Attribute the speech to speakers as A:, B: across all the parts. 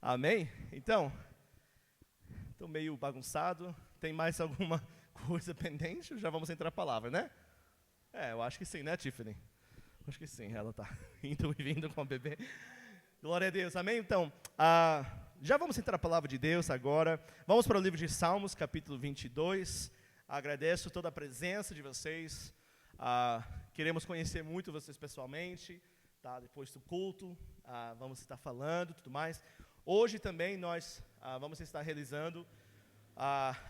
A: Amém? Então, estou meio bagunçado. Tem mais alguma coisa pendente? Já vamos entrar na palavra, né? Eu acho que sim, né, Tiffany? Acho que sim, ela está indo e vindo com o bebê. Glória a Deus, amém? Então, já vamos entrar na palavra de Deus agora. Vamos para o livro de Salmos, capítulo 22. Agradeço toda a presença de vocês. Queremos conhecer muito vocês pessoalmente, tá? Depois do culto, vamos estar falando e tudo mais. Hoje também nós vamos estar realizando,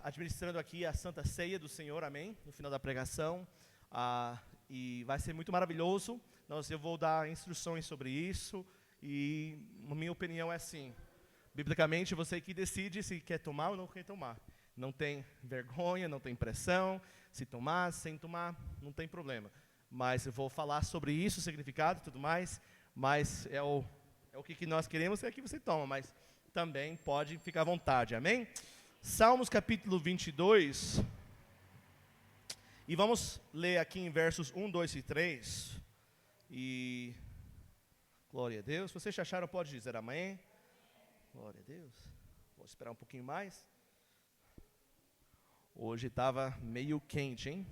A: administrando aqui a Santa Ceia do Senhor, amém? No final da pregação. E vai ser muito maravilhoso. Eu vou dar instruções sobre isso. E a minha opinião é assim: biblicamente, você que decide se quer tomar ou não quer tomar. Não tem vergonha, não tem pressão. Se tomar, sem tomar, não tem problema. Mas eu vou falar sobre isso, o significado e tudo mais. Mas é o que nós queremos, é que você toma. Mas também pode ficar à vontade, amém? Salmos capítulo 22. E vamos ler aqui em versos 1, 2 e 3. E glória a Deus. Se vocês acharam, pode dizer amém. Glória a Deus. Vou esperar um pouquinho mais. Hoje estava meio quente, hein?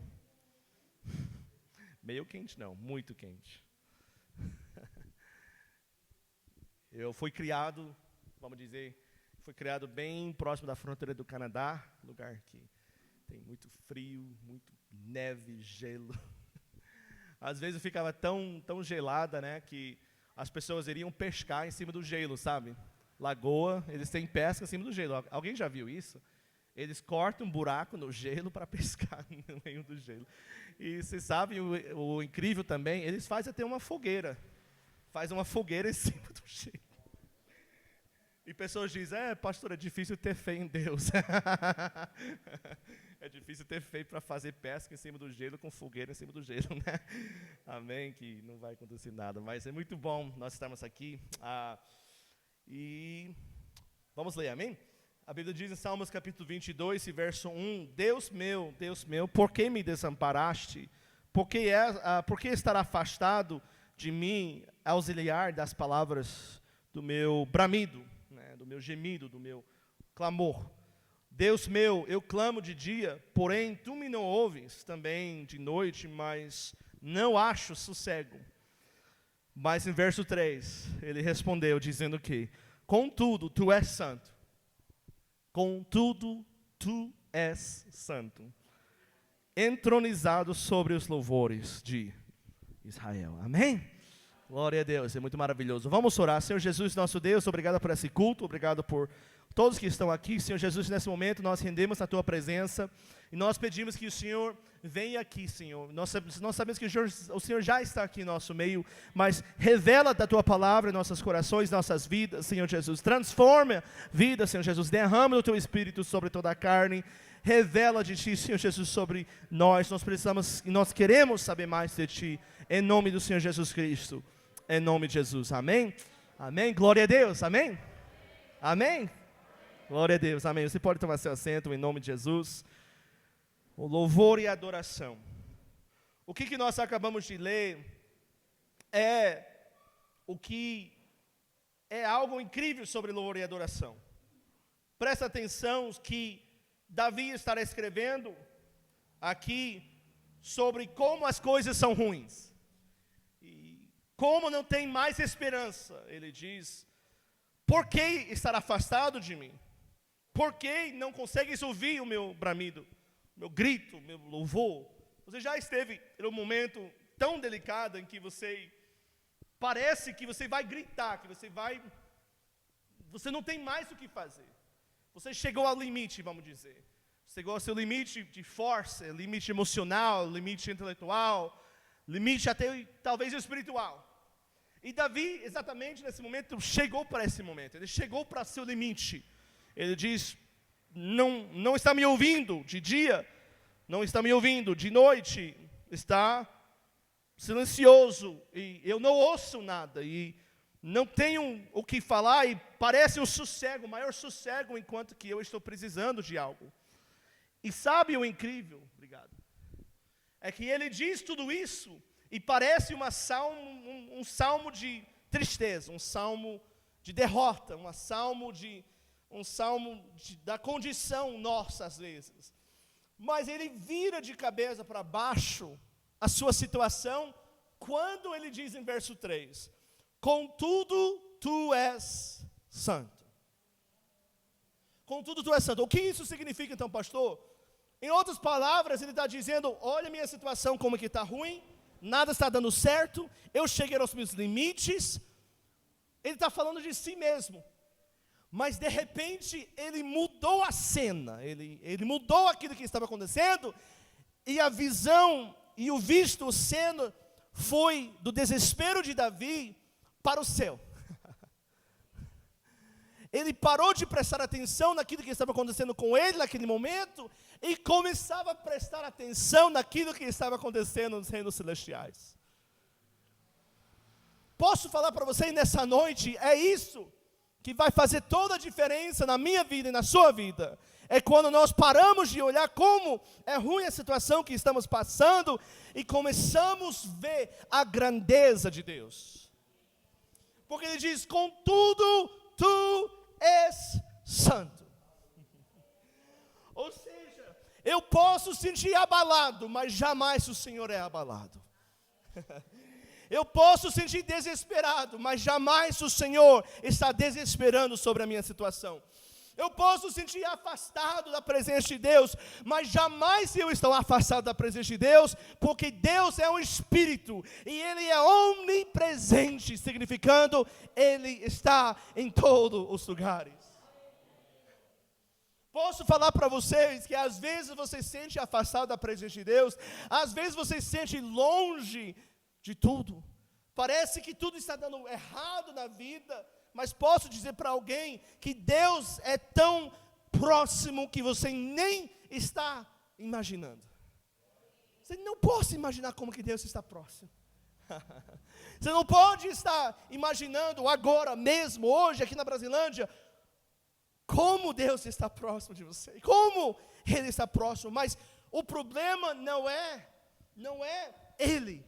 A: Meio quente não, muito quente. Eu fui criado, vamos dizer, bem próximo da fronteira do Canadá, lugar que tem muito frio, muito neve, gelo. Às vezes eu ficava tão gelada, né, que as pessoas iriam pescar em cima do gelo, sabe? Lagoa, eles têm pesca em cima do gelo. Alguém já viu isso? Eles cortam um buraco no gelo para pescar no meio do gelo. E vocês sabem, o incrível também, eles fazem até uma fogueira. Faz uma fogueira em cima do gelo. E pessoas dizem, pastor, é difícil ter fé em Deus. É difícil ter fé para fazer pesca em cima do gelo, com fogueira em cima do gelo, né? Amém, que não vai acontecer nada. Mas é muito bom nós estarmos aqui. E vamos ler, amém? A Bíblia diz em Salmos capítulo 22, verso 1, Deus meu, por que me desamparaste? Por que estar afastado de mim, auxiliar das palavras do meu bramido, né, do meu gemido, do meu clamor? Deus meu, eu clamo de dia, porém tu me não ouves, também de noite, mas não acho sossego. Mas em verso 3, ele respondeu dizendo que, contudo, tu és santo. Contudo, tu és santo, entronizado sobre os louvores de Israel. Amém? Glória a Deus, é muito maravilhoso. Vamos orar. Senhor Jesus, nosso Deus, obrigado por esse culto, obrigado por todos que estão aqui. Senhor Jesus, nesse momento nós rendemos na Tua presença e nós pedimos que o Senhor venha aqui, Senhor. Nós sabemos que o Senhor já está aqui em nosso meio, mas revela da Tua palavra em nossos corações, nossas vidas, Senhor Jesus. Transforma a vida, Senhor Jesus. Derrama o Teu Espírito sobre toda a carne. Revela de Ti, Senhor Jesus, sobre nós. Nós precisamos e nós queremos saber mais de Ti, em nome do Senhor Jesus Cristo. Em nome de Jesus, amém? Amém, glória a Deus, amém? Amém? Glória a Deus, amém. Você pode tomar seu assento em nome de Jesus. O louvor e a adoração. O que nós acabamos de ler é algo incrível sobre louvor e adoração. Presta atenção que Davi estará escrevendo aqui sobre como as coisas são ruins. Como não tem mais esperança, ele diz, por que estar afastado de mim? Por que não consegues ouvir o meu bramido, meu grito, meu louvor? Você já esteve em um momento tão delicado em que parece que você vai gritar, que você não tem mais o que fazer. Você chegou ao limite, vamos dizer. Chegou ao seu limite de força, limite emocional, limite intelectual, limite até talvez espiritual. E Davi, exatamente nesse momento, chegou para esse momento. Ele chegou para seu limite. Ele diz, não está me ouvindo de dia, não está me ouvindo de noite, está silencioso, e eu não ouço nada, e não tenho o que falar, e parece um sossego, maior sossego, enquanto que eu estou precisando de algo. E sabe o incrível? Obrigado. É que ele diz tudo isso, e parece um salmo de tristeza, um salmo de derrota, um salmo da condição nossa às vezes. Mas ele vira de cabeça para baixo a sua situação quando ele diz em verso 3, contudo tu és santo. Contudo tu és santo. O que isso significa então, pastor? Em outras palavras, ele está dizendo, olha a minha situação como que está ruim, nada está dando certo, eu cheguei aos meus limites. Ele está falando de si mesmo. Mas de repente ele mudou a cena, ele mudou aquilo que estava acontecendo, e a visão e o visto, o cena, foi do desespero de Davi para o céu. Ele parou de prestar atenção naquilo que estava acontecendo com ele naquele momento, e começava a prestar atenção naquilo que estava acontecendo nos reinos celestiais. Posso falar para você nessa noite, é isso que vai fazer toda a diferença na minha vida e na sua vida. É quando nós paramos de olhar como é ruim a situação que estamos passando e começamos a ver a grandeza de Deus. Porque ele diz, contudo, tu és santo. Ou seja, eu posso sentir abalado, mas jamais o Senhor é abalado. Eu posso sentir desesperado, mas jamais o Senhor está desesperando sobre a minha situação. Eu posso sentir afastado da presença de Deus, mas jamais eu estou afastado da presença de Deus, porque Deus é um Espírito, e Ele é onipresente, significando, Ele está em todos os lugares. Posso falar para vocês que às vezes você se sente afastado da presença de Deus, às vezes você se sente longe de tudo, parece que tudo está dando errado na vida, mas posso dizer para alguém que Deus é tão próximo que você nem está imaginando. Você não pode imaginar como que Deus está próximo. Você não pode estar imaginando agora mesmo, hoje aqui na Brasilândia, como Deus está próximo de você, como Ele está próximo, mas o problema não é Ele.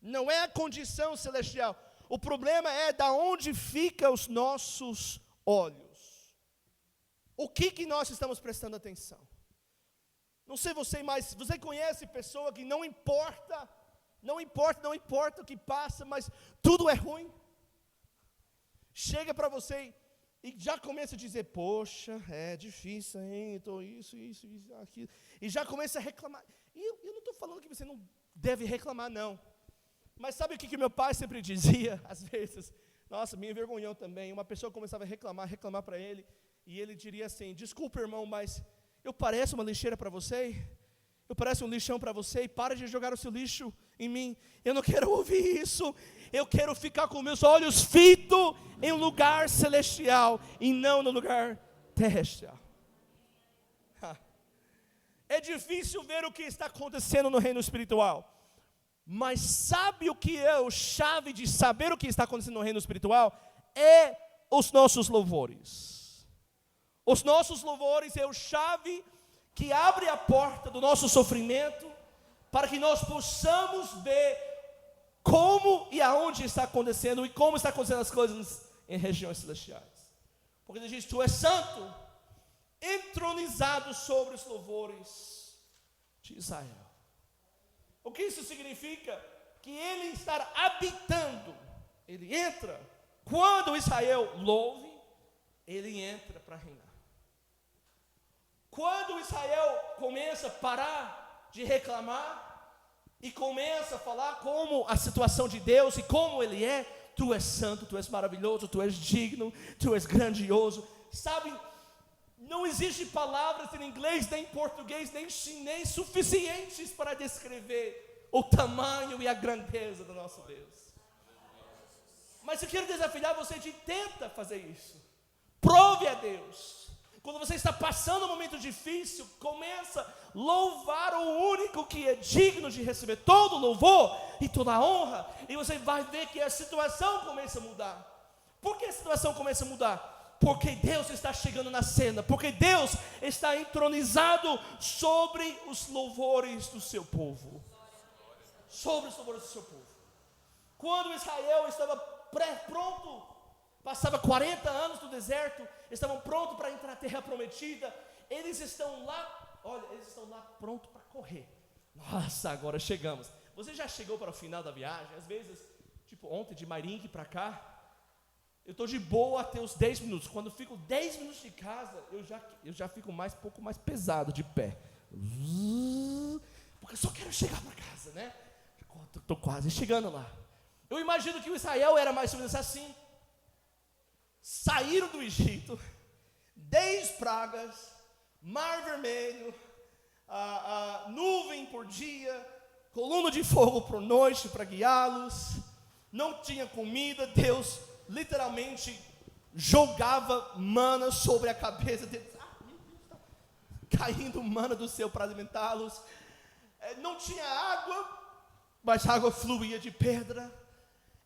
A: Não é a condição celestial. O problema é da onde ficam os nossos olhos. O que nós estamos prestando atenção? Não sei você, mas você conhece pessoa que não importa o que passa, mas tudo é ruim? Chega para você e já começa a dizer, poxa, é difícil, hein, estou isso, aquilo. E já começa a reclamar. E eu não estou falando que você não deve reclamar, não. Mas sabe o que meu pai sempre dizia, às vezes? Nossa, me envergonhou também. Uma pessoa começava a reclamar para ele, e ele diria assim, desculpa, irmão, mas eu pareço uma lixeira para você? Eu pareço um lixão para você? E para de jogar o seu lixo em mim. Eu não quero ouvir isso. Eu quero ficar com meus olhos fitos em um lugar celestial, e não no lugar terrestrial. É difícil ver o que está acontecendo no reino espiritual. Mas sabe o que é a chave de saber o que está acontecendo no reino espiritual? É os nossos louvores. Os nossos louvores é a chave que abre a porta do nosso sofrimento, para que nós possamos ver como e aonde está acontecendo, e como está acontecendo as coisas em regiões celestiais. Porque ele diz, tu és santo, entronizado sobre os louvores de Israel. O que isso significa? Que ele está habitando, ele entra, quando Israel louve, ele entra para reinar. Quando Israel começa a parar de reclamar, e começa a falar como a situação de Deus, e como Ele é, tu és santo, tu és maravilhoso, tu és digno, tu és grandioso, sabe, não existe palavras em inglês, nem em português, nem em chinês suficientes para descrever o tamanho e a grandeza do nosso Deus. Mas eu quero desafiar você de tenta fazer isso. Prove a Deus. Quando você está passando um momento difícil, começa a louvar o único que é digno de receber todo o louvor e toda a honra, e você vai ver que a situação começa a mudar. Por que a situação começa a mudar? Porque Deus está chegando na cena, porque Deus está entronizado sobre os louvores do seu povo. Sobre os louvores do seu povo. Quando Israel estava pronto Passava 40 anos no deserto, estavam prontos para entrar na terra prometida. Eles estão lá, olha, eles estão lá prontos para correr. Nossa, agora chegamos. Você já chegou para o final da viagem? Às vezes, tipo ontem de Mairink para cá, eu estou de boa até os 10 minutos. Quando eu fico 10 minutos de casa, eu já fico um pouco mais pesado de pé. Porque eu só quero chegar para casa, né? Estou quase chegando lá. Eu imagino que o Israel era mais ou menos assim. Saíram do Egito, 10 pragas, mar vermelho, nuvem por dia, coluna de fogo por noite para guiá-los. Não tinha comida, Deus literalmente jogava mana sobre a cabeça deles. Meu Deus, está caindo mana do céu para alimentá-los. Não tinha água, mas a água fluía de pedra.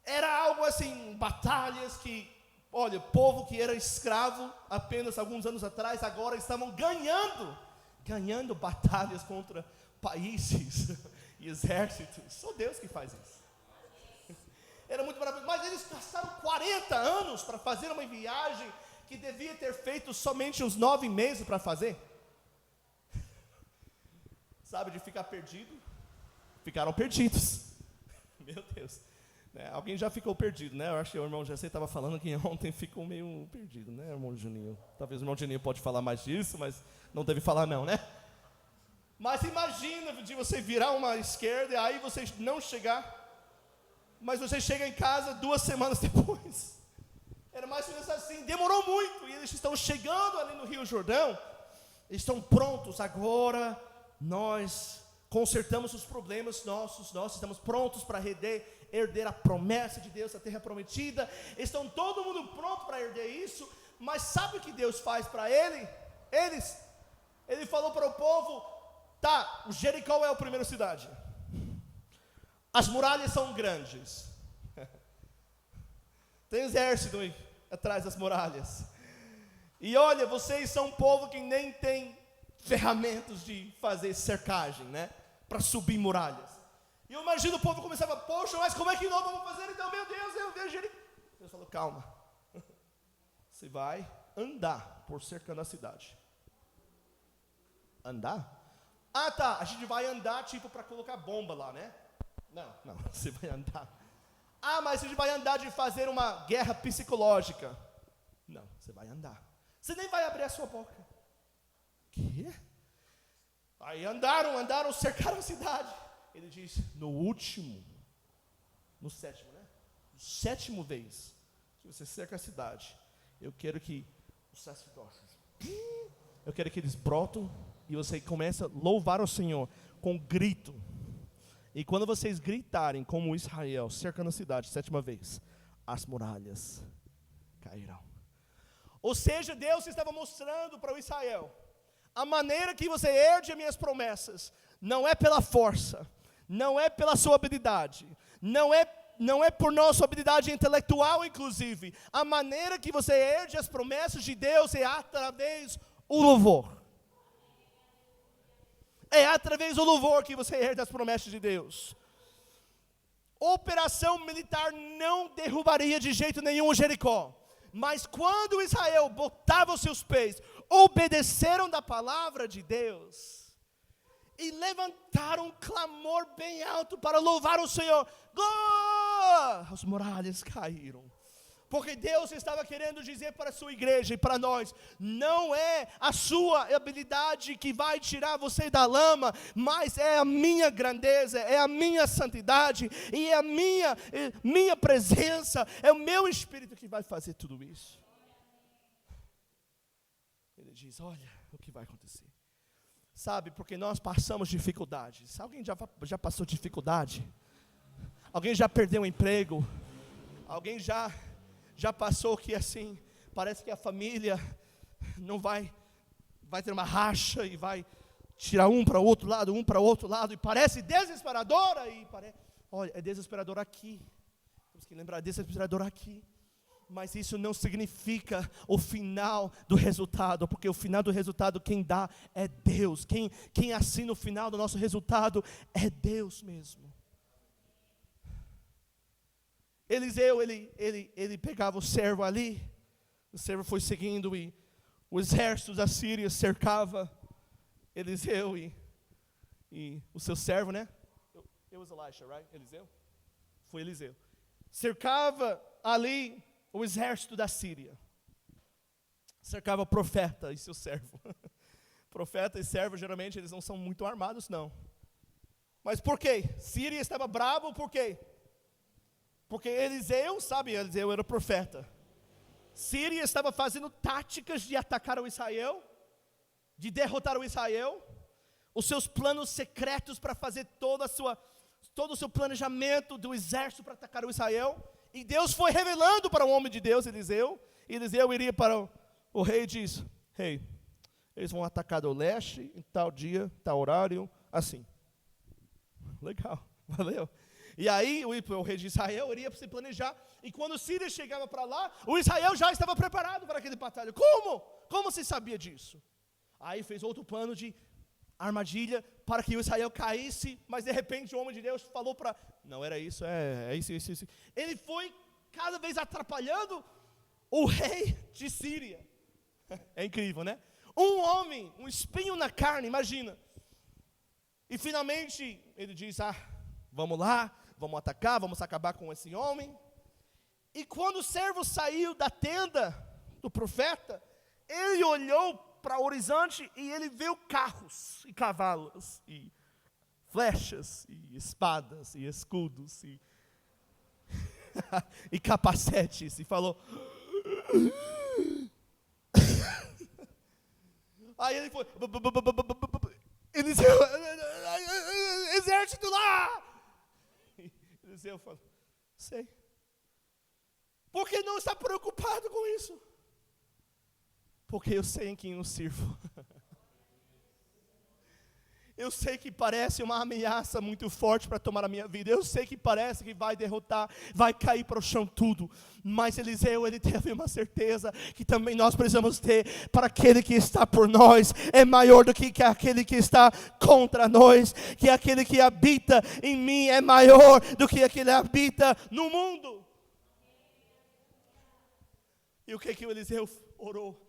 A: Era algo assim, batalhas que, olha, o povo que era escravo apenas alguns anos atrás, agora estavam ganhando batalhas contra países e exércitos. Só Deus que faz isso. Era muito maravilhoso, mas eles passaram 40 anos para fazer uma viagem que devia ter feito somente uns 9 meses para fazer. Sabe, de ficar perdido? Ficaram perdidos. Meu Deus. Alguém já ficou perdido, né? Eu acho que o irmão Jessé estava falando que ontem ficou meio perdido, né, irmão Juninho? Talvez o irmão Juninho pode falar mais disso, mas não deve falar não, né? Mas imagina de você virar uma esquerda e aí você não chegar, mas você chega em casa 2 semanas depois. Era mais ou menos assim, demorou muito, e eles estão chegando ali no Rio Jordão, estão prontos, agora nós consertamos os problemas nossos, nós estamos prontos para herder a promessa de Deus, a terra prometida. Estão todo mundo pronto para herder isso, mas sabe o que Deus faz para eles? Ele falou para o povo, tá, Jericó é a primeira cidade, as muralhas são grandes, tem exército aí atrás das muralhas, e olha, vocês são um povo que nem tem ferramentas de fazer cercagem, né, para subir muralhas. E eu imagino o povo começava, poxa, mas como é que nós vamos fazer então? Meu Deus, eu vejo ele. Deus falou, calma, você vai andar por cercando a cidade. Andar? Ah tá, a gente vai andar tipo para colocar bomba lá, né? Não, você vai andar. Ah, mas a gente vai andar de fazer uma guerra psicológica. Não, você vai andar. Você nem vai abrir a sua boca. Quê? Aí andaram, cercaram a cidade. Ele diz, no sétimo, né? No 7º vez que você cerca a cidade, eu quero que os sacerdotes, eu quero que eles brotam e você começa a louvar o Senhor com grito. E quando vocês gritarem como Israel, cercando a cidade, 7ª vez, as muralhas cairão. Ou seja, Deus estava mostrando para o Israel, a maneira que você herde as minhas promessas, não é pela força, não é pela sua habilidade, não é por nossa habilidade intelectual, inclusive. A maneira que você herde as promessas de Deus é através do louvor. É através do louvor que você herda as promessas de Deus. Operação militar não derrubaria de jeito nenhum o Jericó. Mas quando Israel botava os seus pés, obedeceram da palavra de Deus e levantaram um clamor bem alto para louvar o Senhor, as muralhas caíram. Porque Deus estava querendo dizer para a sua igreja e para nós, não é a sua habilidade que vai tirar você da lama, mas é a minha grandeza, é a minha santidade, e é a minha presença, é o meu Espírito que vai fazer tudo isso. Ele diz, olha o que vai acontecer. Sabe, porque nós passamos dificuldades. Alguém já passou dificuldade? Alguém já perdeu um emprego? Alguém já passou que assim, parece que a família não vai ter uma racha e vai tirar um para o outro lado, e parece desesperadora, olha, é desesperador aqui, temos que lembrar, é desesperador aqui, mas isso não significa o final do resultado, porque o final do resultado quem dá é Deus, quem assina o final do nosso resultado é Deus mesmo. Eliseu, ele pegava o servo ali, o servo foi seguindo e o exército da Síria cercava Eliseu e o seu servo, né? It was Elisha, right? Eliseu? Foi Eliseu. Cercava ali o exército da Síria. Cercava o profeta e seu servo. Profeta e servo, geralmente, eles não são muito armados, não. Mas por quê? Síria estava bravo, por quê? Porque Eliseu, sabe, Eliseu era profeta. Síria estava fazendo táticas de atacar o Israel, de derrotar o Israel, os seus planos secretos para fazer todo o seu planejamento do exército para atacar o Israel. E Deus foi revelando para o homem de Deus, Eliseu. E Eliseu iria para o rei e diz: rei, eles vão atacar do leste, em tal dia, tal horário, assim. Legal, valeu. E aí o rei de Israel iria se planejar. E quando o Síria chegava para lá, o Israel já estava preparado para aquele batalha. Como? Como você sabia disso? Aí fez outro plano de armadilha para que o Israel caísse. Mas de repente o homem de Deus falou para... Não era isso, é isso. Ele foi cada vez atrapalhando o rei de Síria. É incrível, né? Um homem, um espinho na carne, imagina. E finalmente ele diz: vamos lá, vamos atacar, vamos acabar com esse homem. E quando o servo saiu da tenda do profeta, ele olhou para o horizonte e ele viu carros e cavalos e flechas e espadas e escudos e, e capacetes, e falou... Aí ele foi... Eliseu, exército lá! Eliseu falou: sei. Por que não está preocupado com isso? Porque eu sei em quem eu sirvo. Eu sei que parece uma ameaça muito forte para tomar a minha vida. Eu sei que parece que vai derrotar, vai cair para o chão tudo. Mas Eliseu, ele teve uma certeza que também nós precisamos ter. Para aquele que está por nós é maior do que aquele que está contra nós. Que aquele que habita em mim é maior do que aquele que habita no mundo. E o que o Eliseu orou?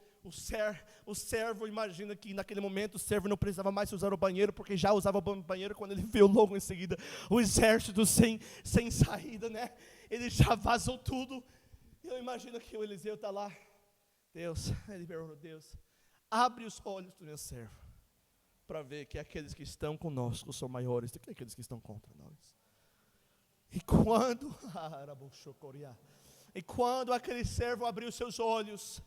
A: O servo, imagina que naquele momento o servo não precisava mais usar o banheiro, porque já usava o banheiro quando ele viu logo em seguida o exército sem saída, né? Ele já vazou tudo. Eu imagino que o Eliseu está lá. Deus, ele perguntou: Deus, abre os olhos do meu servo, para ver que aqueles que estão conosco são maiores do que aqueles que estão contra nós. E quando aquele servo abriu seus olhos,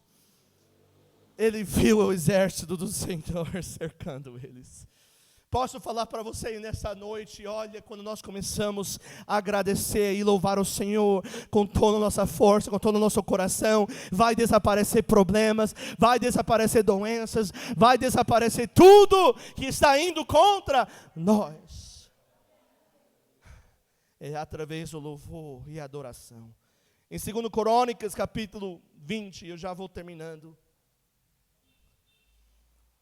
A: ele viu o exército do Senhor cercando eles. Posso falar para você nessa noite, olha, quando nós começamos a agradecer e louvar o Senhor com toda a nossa força, com todo o nosso coração, vai desaparecer problemas, vai desaparecer doenças, vai desaparecer tudo que está indo contra nós. É através do louvor e adoração. Em 2 Crônicas, capítulo 20, eu já vou terminando.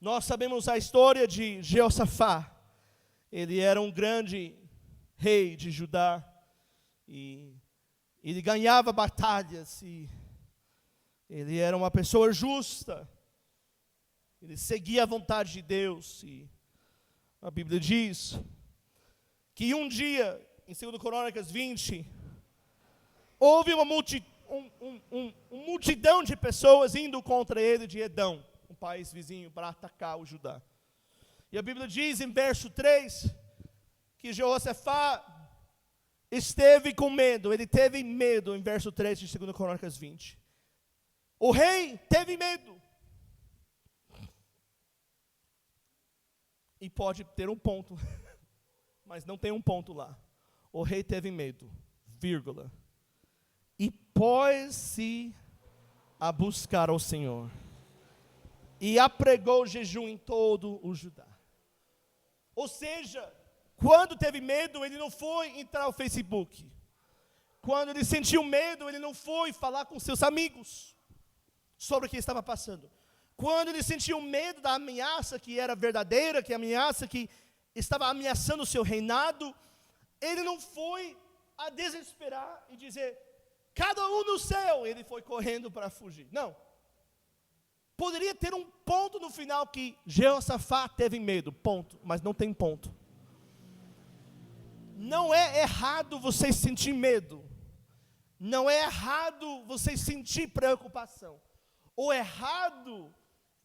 A: Nós sabemos a história de Jeoshafá. Ele era um grande rei de Judá. E ele ganhava batalhas. E ele era uma pessoa justa. Ele seguia a vontade de Deus. E a Bíblia diz que um dia, em 2 Crônicas 20, houve uma multidão de pessoas indo contra ele de Edom, um país vizinho, para atacar o Judá. E a Bíblia diz em verso 3, que Jeoshafá esteve com medo. Ele teve medo em verso 3 de 2 Crônicas 20. O rei teve medo. E pode ter um ponto, mas não tem um ponto lá. O rei teve medo, vírgula. E pôs-se a buscar ao Senhor. E apregou jejum em todo o Judá. Ou seja, quando teve medo, ele não foi entrar no Facebook. Quando ele sentiu medo, ele não foi falar com seus amigos sobre o que estava passando. Quando ele sentiu medo da ameaça que era verdadeira, que a ameaça que estava ameaçando o seu reinado, ele não foi a desesperar e dizer: cada um no seu. Ele foi correndo para fugir. Não. Poderia ter um ponto no final que Jeossafá teve medo, ponto, mas não tem ponto. Não é errado você sentir medo. Não é errado você sentir preocupação. O errado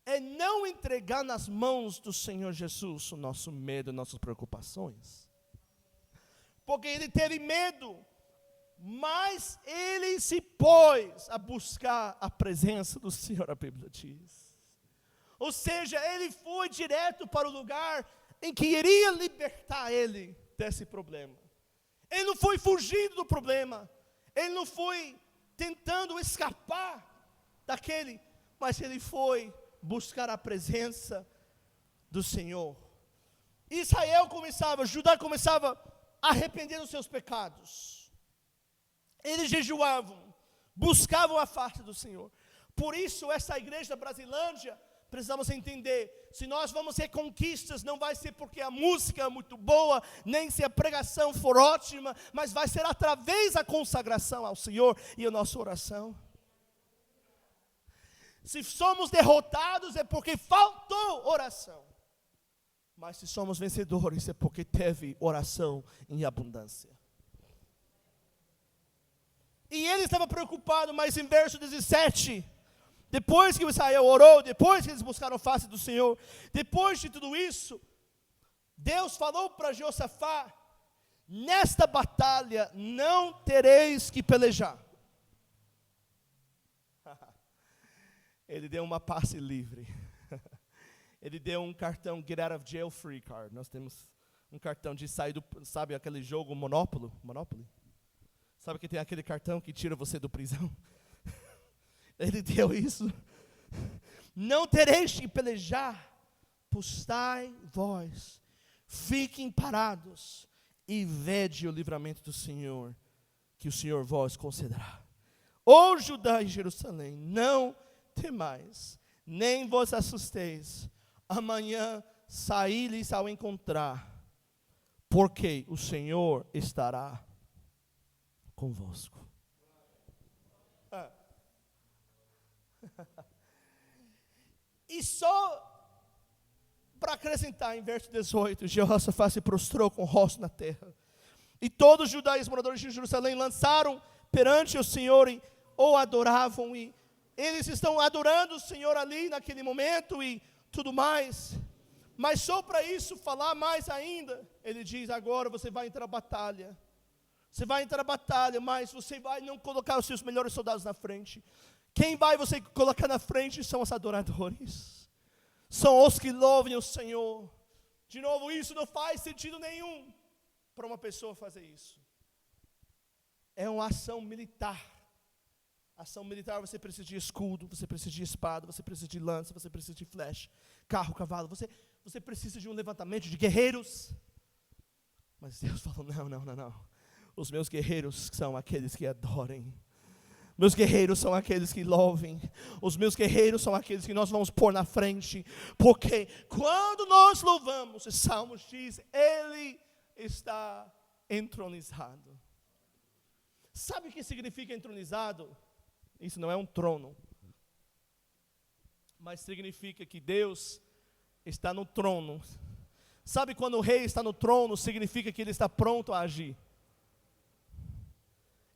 A: é não entregar nas mãos do Senhor Jesus o nosso medo, nossas preocupações. Porque ele teve medo, mas ele se pôs a buscar a presença do Senhor, a Bíblia diz. Ou seja, ele foi direto para o lugar em que iria libertar ele desse problema. Ele não foi fugindo do problema, ele não foi tentando escapar daquele, mas ele foi buscar a presença do Senhor. Judá começava a arrepender dos seus pecados. Eles jejuavam, buscavam a face do Senhor. Por isso, essa igreja da Brasilândia, precisamos entender, se nós vamos ter conquistas, não vai ser porque a música é muito boa, nem se a pregação for ótima, mas vai ser através da consagração ao Senhor e a nossa oração. Se somos derrotados é porque faltou oração. Mas se somos vencedores é porque teve oração em abundância. E ele estava preocupado, mas em verso 17, depois que Israel orou, depois que eles buscaram a face do Senhor, depois de tudo isso, Deus falou para Jeossafá: nesta batalha não tereis que pelejar. Ele deu uma passe livre. Ele deu um cartão Get Out of Jail Free Card. Nós temos um cartão de sair do... Sabe aquele jogo Monopoly? Sabe que tem aquele cartão que tira você do prisão? Ele deu isso. Não tereis que pelejar. Postai vós. Fiquem parados. E vede o livramento do Senhor, que o Senhor vós concederá. Ó Judá e Jerusalém, não temais, nem vos assusteis. Amanhã saí-lhes ao encontrar, porque o Senhor estará convosco. E só para acrescentar, em verso 18, Jeossafá se prostrou com o rosto na terra. E todos os judeus e os moradores de Jerusalém lançaram perante o Senhor e o adoravam. E eles estão adorando o Senhor ali naquele momento e tudo mais. Mas só para isso falar mais ainda, ele diz: agora você vai entrar na batalha. Você vai entrar na batalha, mas você vai não colocar os seus melhores soldados na frente. Quem vai você colocar na frente são os adoradores. São os que louvem o Senhor. De novo, isso não faz sentido nenhum para uma pessoa fazer isso. É uma ação militar. Ação militar, você precisa de escudo, você precisa de espada, você precisa de lança, você precisa de flecha, carro, cavalo. Você precisa de um levantamento de guerreiros. Mas Deus falou: não. Os meus guerreiros são aqueles que adorem. Meus guerreiros são aqueles que louvem. Os meus guerreiros são aqueles que nós vamos pôr na frente. Porque quando nós louvamos, o Salmos diz, Ele está entronizado. Sabe o que significa entronizado? Isso não é um trono. Mas significa que Deus está no trono. Sabe quando o rei está no trono, significa que ele está pronto a agir.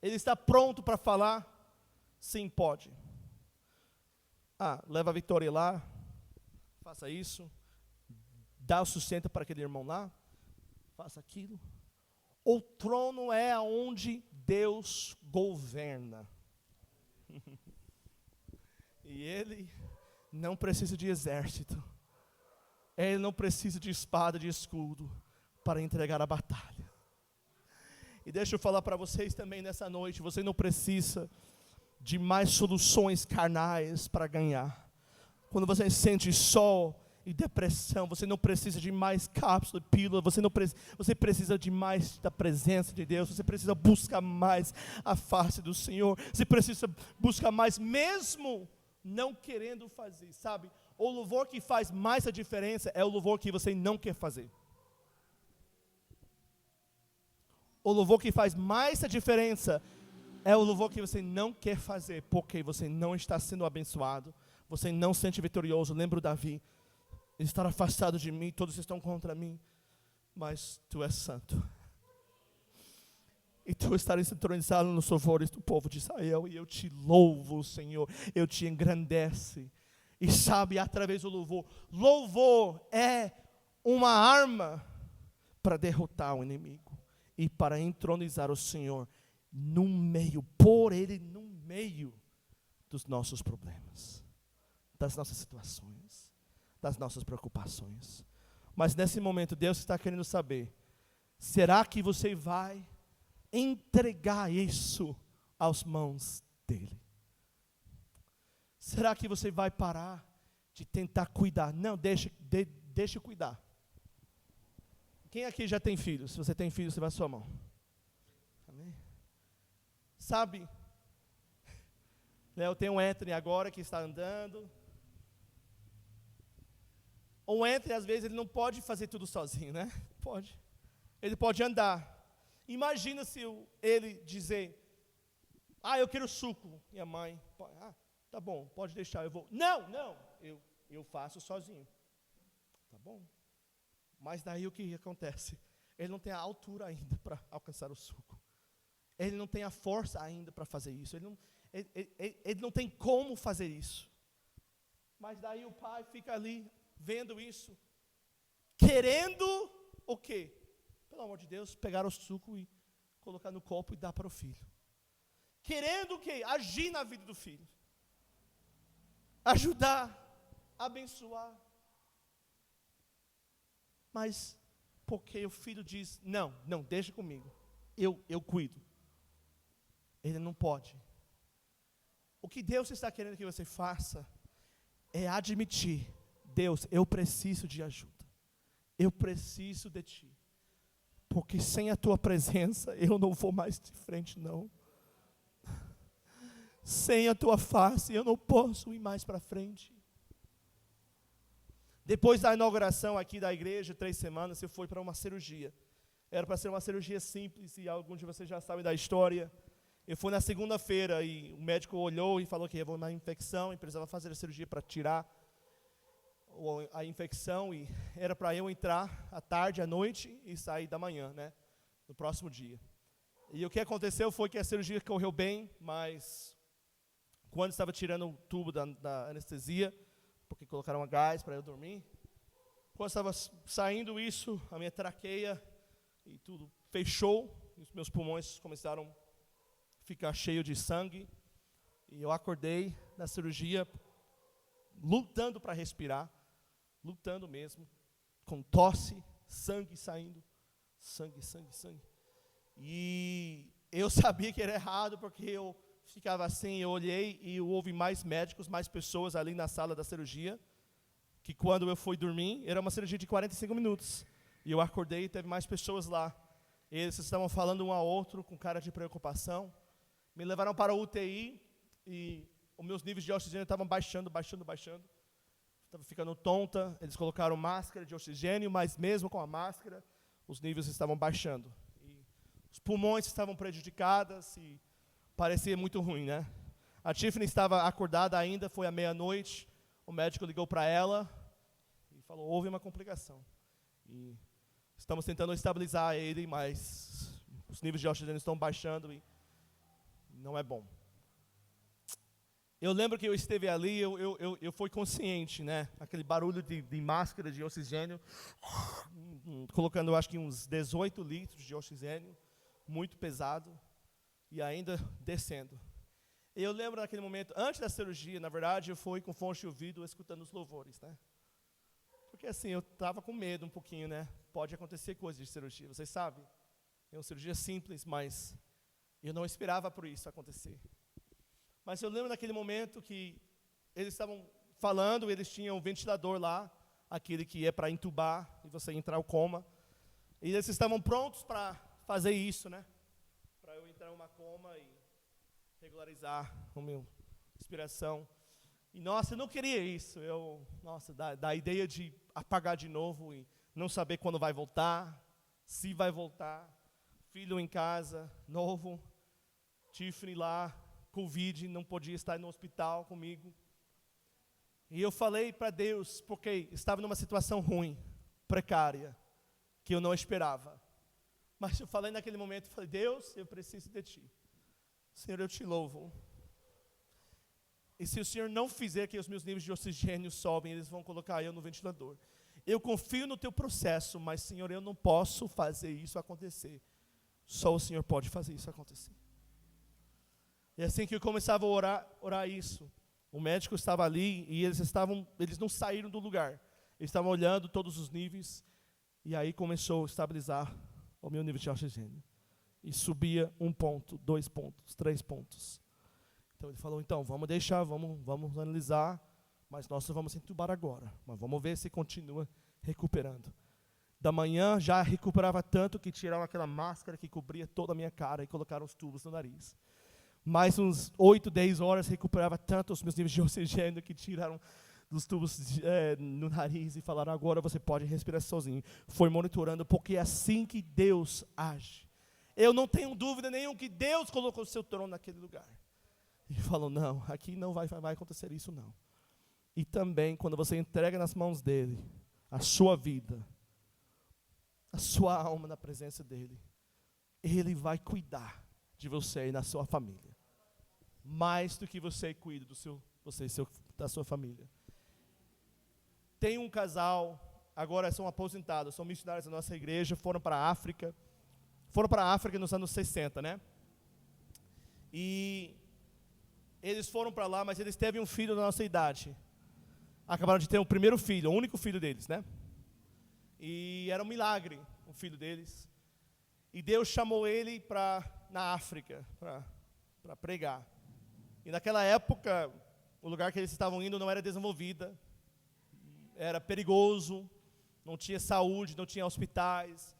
A: Ele está pronto para falar. Sim, pode. Leva a Vitória lá, faça isso, dá o sustento para aquele irmão lá, faça aquilo. O trono é onde Deus governa. E Ele não precisa de exército, Ele não precisa de espada, de escudo, para entregar a batalha. E deixa eu falar para vocês também nessa noite, você não precisa de mais soluções carnais para ganhar. Quando você sente sol e depressão, você não precisa de mais cápsula, pílula, você precisa de mais da presença de Deus, você precisa buscar mais a face do Senhor, você precisa buscar mais, mesmo não querendo fazer, sabe? O louvor que faz mais a diferença é o louvor que você não quer fazer. O louvor que faz mais a diferença É o louvor que você não quer fazer, porque você não está sendo abençoado, você não se sente vitorioso. Lembra Davi, estar afastado de mim, todos estão contra mim, mas tu és santo. E tu estares entronizado nos louvores do povo de Israel, e eu te louvo, Senhor, eu te engrandece. E sabe, através do louvor é uma arma para derrotar o inimigo e para entronizar o Senhor no meio, pôr Ele no meio dos nossos problemas, das nossas situações, das nossas preocupações. Mas nesse momento Deus está querendo saber, será que você vai entregar isso às mãos dEle? Será que você vai parar de tentar cuidar? Não, deixe eu cuidar. Quem aqui já tem filhos? Se você tem filhos, você vai a sua mão. Amém? Sabe, eu tenho um Anthony agora que está andando. O Anthony, às vezes, ele não pode fazer tudo sozinho, né? Pode. Ele pode andar. Imagina se ele dizer, eu quero suco. E a mãe, tá bom, pode deixar, eu vou. Não, eu faço sozinho. Tá bom. Mas daí o que acontece? Ele não tem a altura ainda para alcançar o suco. Ele não tem a força ainda para fazer isso. Ele não tem como fazer isso. Mas daí o pai fica ali, vendo isso, querendo o quê? Pelo amor de Deus, pegar o suco e colocar no copo e dar para o filho. Querendo o quê? Agir na vida do filho. Ajudar, abençoar. Mas porque o filho diz, não, deixa comigo, eu cuido. Ele não pode. O que Deus está querendo que você faça é admitir, Deus, eu preciso de ajuda. Eu preciso de Ti. Porque sem a Tua presença, eu não vou mais de frente, não. Sem a Tua face, eu não posso ir mais para frente. Depois da inauguração aqui da igreja, 3 semanas, eu fui para uma cirurgia. Era para ser uma cirurgia simples, e alguns de vocês já sabem da história. Eu fui na segunda-feira, e o médico olhou e falou que ia haver uma infecção, e precisava fazer a cirurgia para tirar a infecção, e era para eu entrar à tarde, à noite, e sair da manhã, né, no próximo dia. E o que aconteceu foi que a cirurgia correu bem, mas quando estava tirando o tubo da anestesia, porque colocaram a gás para eu dormir, quando estava saindo isso, a minha traqueia e tudo fechou, e os meus pulmões começaram a ficar cheios de sangue, e eu acordei na cirurgia, lutando para respirar, lutando mesmo, com tosse, sangue saindo, sangue. E eu sabia que era errado, porque eu ficava assim, eu olhei e houve mais médicos, mais pessoas ali na sala da cirurgia, que quando eu fui dormir, era uma cirurgia de 45 minutos, e eu acordei e teve mais pessoas lá. Eles estavam falando um ao outro, com cara de preocupação, me levaram para o UTI, e os meus níveis de oxigênio estavam baixando, estava ficando tonta, eles colocaram máscara de oxigênio, mas mesmo com a máscara, os níveis estavam baixando, e os pulmões estavam prejudicados, e parecia muito ruim, né? A Tiffany estava acordada ainda, foi à meia-noite, o médico ligou para ela e falou, houve uma complicação. E estamos tentando estabilizar ele, mas os níveis de oxigênio estão baixando e não é bom. Eu lembro que eu esteve ali, eu fui consciente, né? Aquele barulho de máscara de oxigênio, colocando, eu acho que uns 18 litros de oxigênio, muito pesado. E ainda descendo. Eu lembro naquele momento, antes da cirurgia, na verdade, eu fui com fone de ouvido, escutando os louvores, né? Porque assim, eu estava com medo um pouquinho, né? Pode acontecer coisas de cirurgia, vocês sabem. É uma cirurgia simples, mas eu não esperava por isso acontecer. Mas eu lembro naquele momento que eles estavam falando, eles tinham um ventilador lá, aquele que é para entubar e você entrar ao coma. E eles estavam prontos para fazer isso, né? Para eu entrar em uma coma e regularizar a minha respiração. E, nossa, eu não queria isso. Da ideia de apagar de novo e não saber quando vai voltar, se vai voltar, filho em casa, novo. Tiffany lá, Covid, não podia estar no hospital comigo. E eu falei para Deus, porque estava numa situação ruim, precária, que eu não esperava. Mas eu falei naquele momento, falei, Deus, eu preciso de Ti. Senhor, eu Te louvo. E se o Senhor não fizer que os meus níveis de oxigênio sobem, eles vão colocar eu no ventilador. Eu confio no Teu processo, mas, Senhor, eu não posso fazer isso acontecer. Só o Senhor pode fazer isso acontecer. E assim que eu começava a orar isso, o médico estava ali e eles não saíram do lugar. Eles estavam olhando todos os níveis e aí começou a estabilizar o meu nível de oxigênio. E subia 1 ponto, 2 pontos, 3 pontos. Então ele falou, então, vamos deixar, vamos analisar, mas nós vamos entubar agora. Mas vamos ver se continua recuperando. Da manhã já recuperava tanto que tiraram aquela máscara que cobria toda a minha cara e colocaram os tubos no nariz. Mais uns 8, 10 horas recuperava tanto os meus níveis de oxigênio que tiraram dos tubos no nariz e falaram, agora você pode respirar sozinho. Foi monitorando, porque é assim que Deus age. Eu não tenho dúvida nenhuma que Deus colocou o seu trono naquele lugar. E falou, não, aqui não vai acontecer isso não. E também, quando você entrega nas mãos dele, a sua vida, a sua alma na presença dele, ele vai cuidar de você e da sua família. Mais do que você cuida da sua família. Tem um casal, agora são aposentados, são missionários da nossa igreja, foram para a África nos anos 60, né? E eles foram para lá, mas eles teve um filho da nossa idade. Acabaram de ter o primeiro filho, o único filho deles, né? E era um milagre o filho deles. E Deus chamou ele na África para pregar. E naquela época, o lugar que eles estavam indo não era desenvolvido, era perigoso, não tinha saúde, não tinha hospitais.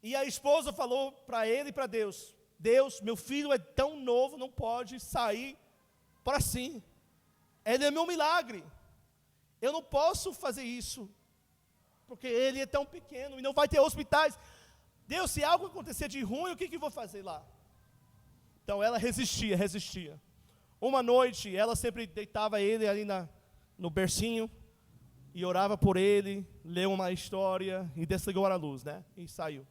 A: E a esposa falou para ele e para Deus, Deus, meu filho é tão novo, não pode sair para assim. Ele é meu milagre. Eu não posso fazer isso, porque ele é tão pequeno e não vai ter hospitais. Deus, se algo acontecer de ruim, o que eu vou fazer lá? Então ela resistia. Uma noite, ela sempre deitava ele ali no bercinho e orava por ele, leu uma história e desligou a luz, né? E saiu.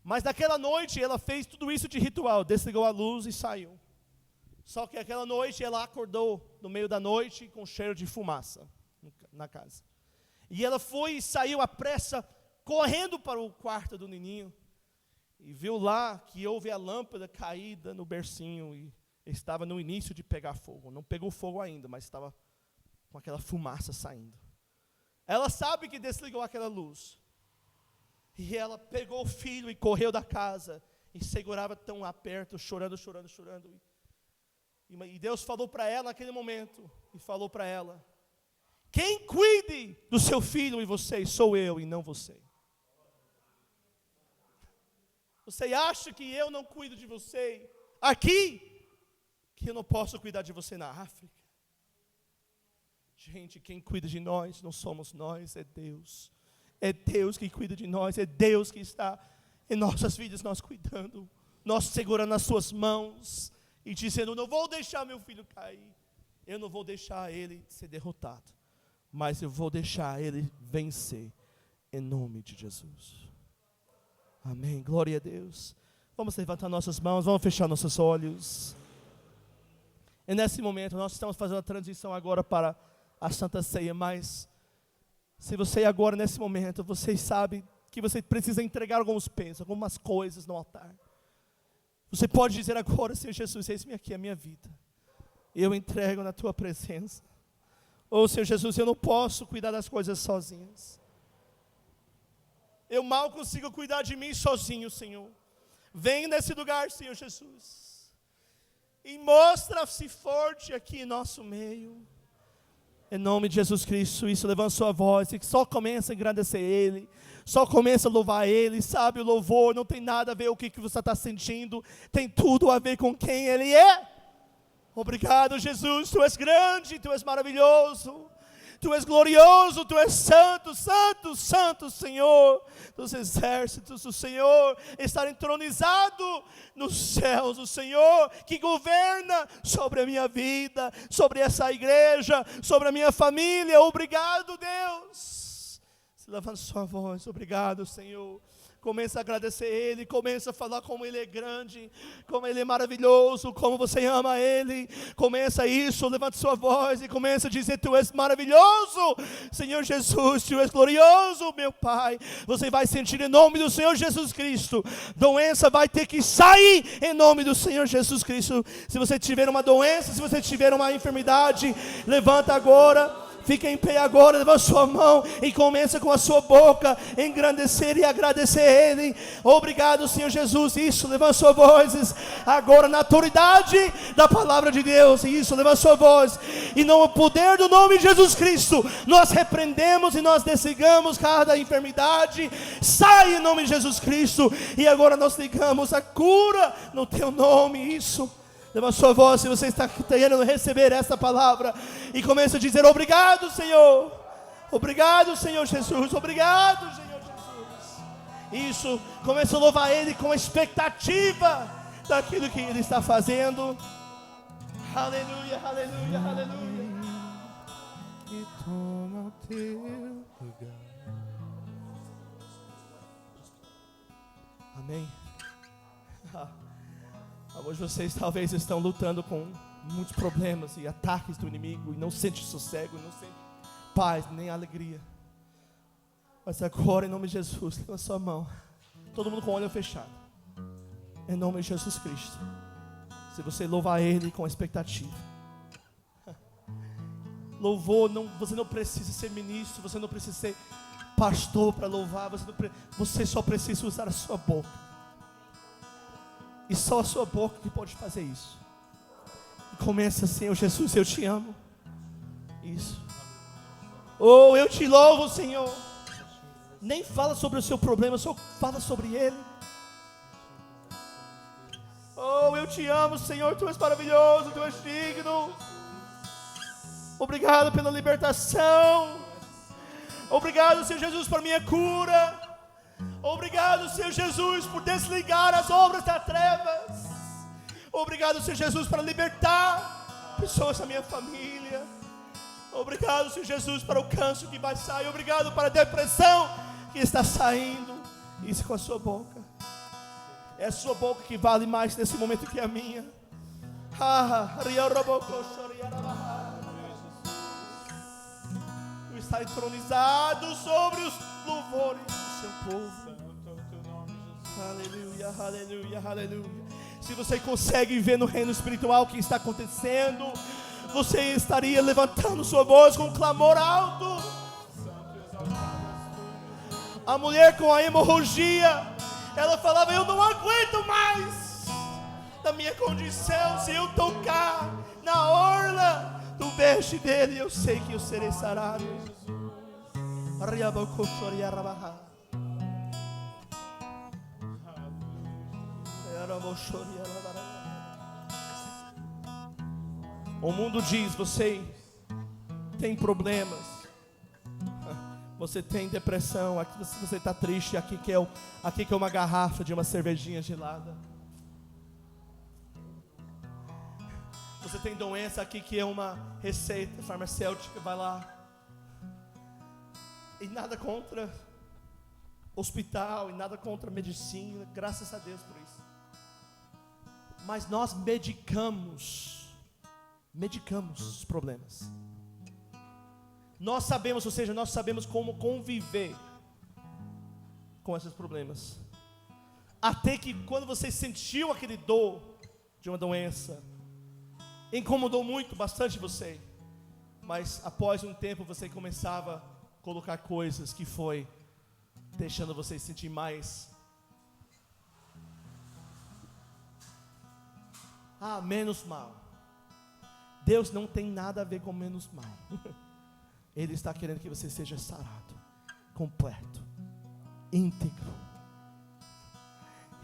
A: Mas naquela noite, ela fez tudo isso de ritual, desligou a luz e saiu. Só que aquela noite, ela acordou no meio da noite com cheiro de fumaça na casa. E ela foi e saiu à pressa, correndo para o quarto do menininho. E viu lá que houve a lâmpada caída no bercinho e estava no início de pegar fogo. Não pegou fogo ainda, mas estava com aquela fumaça saindo. Ela sabe que desligou aquela luz. E ela pegou o filho e correu da casa. E segurava tão aperto, chorando. E Deus falou para ela naquele momento. E falou para ela, quem cuide do seu filho e você, sou eu e não você. Você acha que eu não cuido de você aqui? Que eu não posso cuidar de você na África? Gente, quem cuida de nós não somos nós, é Deus. É Deus que cuida de nós, é Deus que está em nossas vidas, nós cuidando, nós segurando nas suas mãos e dizendo, não vou deixar meu filho cair, eu não vou deixar ele ser derrotado, mas eu vou deixar ele vencer, em nome de Jesus. Amém, glória a Deus. Vamos levantar nossas mãos, vamos fechar nossos olhos. E nesse momento, nós estamos fazendo a transição agora para a Santa Ceia, mas se você agora, nesse momento, você sabe que você precisa entregar alguns pesos, algumas coisas no altar. Você pode dizer agora, Senhor Jesus, eis-me aqui a minha vida. Eu entrego na Tua presença. Ou, Senhor Jesus, eu não posso cuidar das coisas sozinhas. Eu mal consigo cuidar de mim sozinho, Senhor. Vem nesse lugar, Senhor Jesus. E mostra-se forte aqui em nosso meio. Em nome de Jesus Cristo, isso, levanta sua voz, e só começa a agradecer Ele, só começa a louvar Ele, sabe, o louvor não tem nada a ver com o que você está sentindo, tem tudo a ver com quem Ele é. Obrigado, Jesus, Tu és grande, Tu és maravilhoso, Tu és glorioso, Tu és santo, santo, santo, Senhor dos exércitos. O Senhor está entronizado nos céus. O Senhor que governa sobre a minha vida, sobre essa igreja, sobre a minha família. Obrigado, Deus. Se levanta sua voz. Obrigado, Senhor. Começa a agradecer Ele, começa a falar como Ele é grande, como Ele é maravilhoso, como você ama Ele. Começa isso, levanta sua voz e começa a dizer: Tu és maravilhoso, Senhor Jesus, Tu és glorioso, meu Pai. Você vai sentir em nome do Senhor Jesus Cristo. Doença vai ter que sair em nome do Senhor Jesus Cristo. Se você tiver uma doença, se você tiver uma enfermidade, levanta agora. Fica em pé agora, levanta sua mão e começa com a sua boca a engrandecer e agradecer a Ele. Obrigado, Senhor Jesus. Isso, levanta suas vozes agora na autoridade da palavra de Deus. Isso, levanta sua voz. E no poder do nome de Jesus Cristo, nós repreendemos e nós desligamos cada enfermidade. Sai em nome de Jesus Cristo. E agora nós ligamos a cura no Teu nome. Isso. Levanta sua voz se você está querendo receber essa palavra. E começa a dizer: obrigado, Senhor. Obrigado, Senhor Jesus. Obrigado, Senhor Jesus. Isso. Começa a louvar Ele com expectativa daquilo que Ele está fazendo. Aleluia, aleluia, aleluia. E toma o teu lugar. Amém. Hoje vocês talvez estão lutando com muitos problemas e ataques do inimigo e não sente sossego, não sente paz, nem alegria. Mas agora, em nome de Jesus, levanta sua mão. Todo mundo com o olho fechado. Em nome de Jesus Cristo. Se você louvar Ele com expectativa. Louvor, você não precisa ser ministro, você não precisa ser pastor para louvar. Você só precisa usar a sua boca. E só a sua boca que pode fazer isso. E começa assim: Senhor Jesus, eu te amo. Isso. Oh, eu te louvo, Senhor. Nem fala sobre o seu problema, só fala sobre ele. Oh, eu te amo, Senhor. Tu és maravilhoso, Tu és digno. Obrigado pela libertação. Obrigado, Senhor Jesus, por minha cura. Obrigado, Senhor Jesus, por desligar as obras das trevas. Obrigado, Senhor Jesus, para libertar pessoas da minha família. Obrigado, Senhor Jesus, para o câncer que vai sair. Obrigado para a depressão que está saindo. Isso com a sua boca. É a sua boca que vale mais nesse momento que a minha. Tu está entronizado sobre os louvores do seu povo. Aleluia, aleluia, aleluia. Se você consegue ver no reino espiritual o que está acontecendo, você estaria levantando sua voz com um clamor alto. A mulher com a hemorragia, ela falava: eu não aguento mais da minha condição. Se eu tocar na orla do veste dele, eu sei que eu serei sarado. O mundo diz: você tem problemas, você tem depressão, aqui você está triste, aqui que é uma garrafa de uma cervejinha gelada. Você tem doença, aqui que é uma receita farmacêutica, vai lá. E nada contra hospital, e nada contra medicina, graças a Deus por isso. Mas nós medicamos os problemas. Nós sabemos, ou seja, nós sabemos como conviver com esses problemas. Até que quando você sentiu aquele dor de uma doença, incomodou bastante você. Mas após um tempo você começava a colocar coisas que foi deixando você sentir mais menos mal. Deus não tem nada a ver com menos mal. Ele está querendo que você seja sarado, completo, íntegro.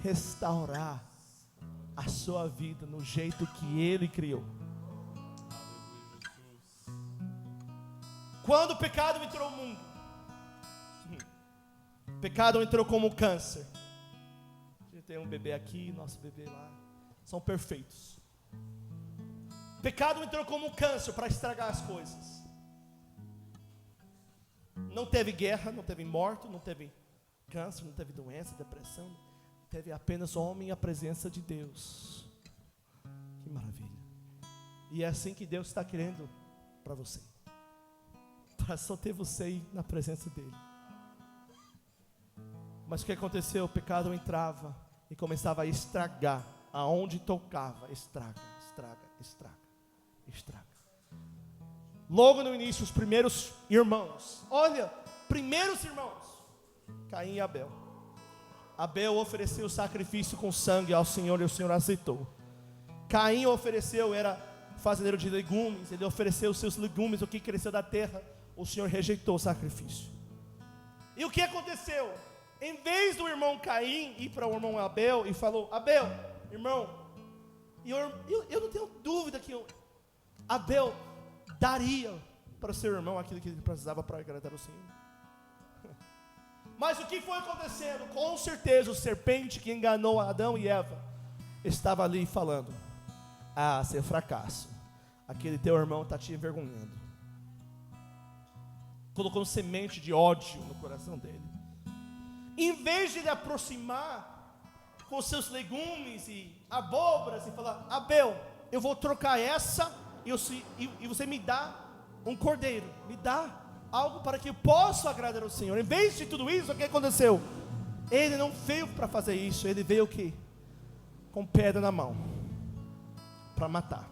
A: Restaurar a sua vida no jeito que Ele criou. Quando o pecado entrou no mundo, o pecado entrou como um câncer. A gente tem um bebê aqui, nosso bebê lá, são perfeitos. O pecado entrou como um câncer para estragar as coisas. Não teve guerra, não teve morte, não teve câncer, não teve doença, depressão. Teve apenas homem e a presença de Deus. Que maravilha. E é assim que Deus está querendo para você. Para só ter você aí na presença dEle. Mas o que aconteceu? O pecado entrava e começava a estragar. Aonde tocava, estraga. Logo no início, os primeiros irmãos. Olha, primeiros irmãos. Caim e Abel. Abel ofereceu sacrifício com sangue ao Senhor e o Senhor aceitou. Caim ofereceu, era fazendeiro de legumes. Ele ofereceu os seus legumes, o que cresceu da terra. O Senhor rejeitou o sacrifício. E o que aconteceu? Em vez do irmão Caim ir para o irmão Abel e falou: Abel, irmão, eu não tenho dúvida que Abel daria para o seu irmão aquilo que ele precisava para agradar ao Senhor. Mas o que foi acontecendo? Com certeza o serpente que enganou Adão e Eva estava ali falando: ah, seu fracasso, aquele teu irmão está te envergonhando. Colocou semente de ódio no coração dele. Em vez de ele aproximar com seus legumes e abóboras e falar: Abel, eu vou trocar essa e você me dá um cordeiro, me dá algo para que eu possa agradar ao Senhor. Em vez de tudo isso, o que aconteceu? Ele não veio para fazer isso. Ele veio o quê? Com pedra na mão, para matar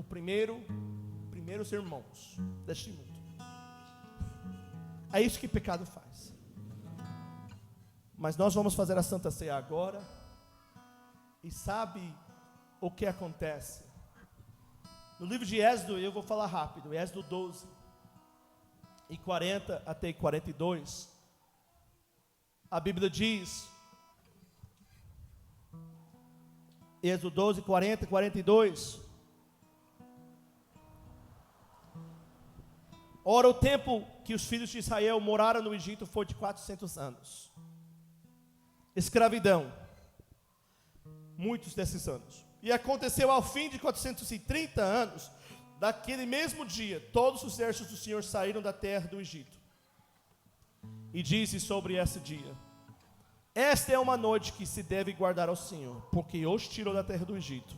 A: primeiros irmãos deste mundo. É isso que pecado faz. Mas nós vamos fazer a Santa Ceia agora. E sabe o que acontece? No livro de Êxodo, eu vou falar rápido, Êxodo 12 e 40 até 42, a Bíblia diz, Êxodo 12, 40 e 42, ora, o tempo que os filhos de Israel moraram no Egito foi de 400 anos, escravidão, muitos desses anos. E aconteceu ao fim de 430 anos, daquele mesmo dia, todos os exércitos do Senhor saíram da terra do Egito. E disse sobre esse dia: esta é uma noite que se deve guardar ao Senhor, porque os tirou da terra do Egito.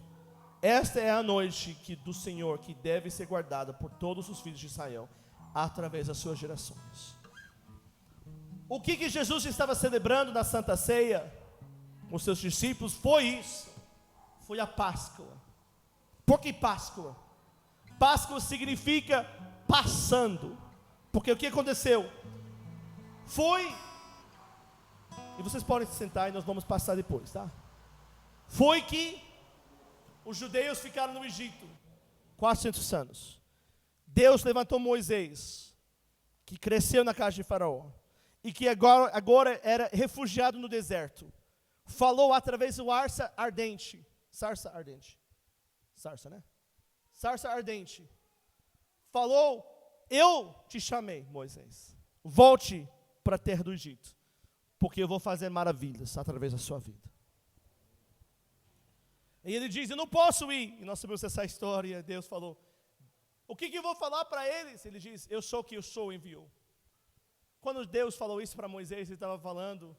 A: Esta é a noite do Senhor que deve ser guardada por todos os filhos de Israel, através das suas gerações. O que Jesus estava celebrando na Santa Ceia com seus discípulos foi isso. Foi a Páscoa. Por que Páscoa? Páscoa significa passando. Porque o que aconteceu? E vocês podem se sentar e nós vamos passar depois, tá? Foi que os judeus ficaram no Egito 400 anos. Deus levantou Moisés, que cresceu na casa de Faraó, e que agora era refugiado no deserto. Falou através do sarça ardente. Sarça, né? Sarça ardente. Falou: eu te chamei, Moisés. Volte para a terra do Egito, porque eu vou fazer maravilhas através da sua vida. E ele diz: eu não posso ir. E nós sabemos essa história. Deus falou: o que eu vou falar para eles? Ele diz: eu sou o que eu sou, enviou. Quando Deus falou isso para Moisés, ele estava falando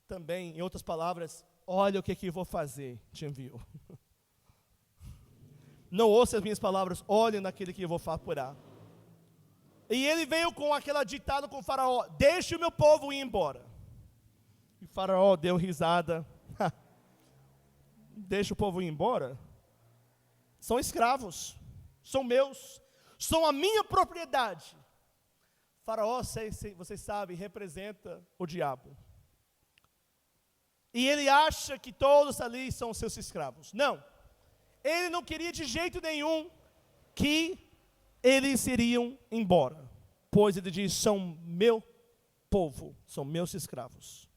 A: também, em outras palavras: olha o que eu vou fazer, te enviou. Não ouça as minhas palavras, olhe naquele que eu vou falar. E ele veio com aquela ditada com o Faraó: deixe o meu povo ir embora. E o Faraó deu risada: deixa o povo ir embora? São escravos, são meus, são a minha propriedade. Faraó, vocês sabem, representa o diabo. E ele acha que todos ali são seus escravos. Não. Ele não queria de jeito nenhum que eles iriam embora. Pois ele diz: são meu povo, são meus escravos.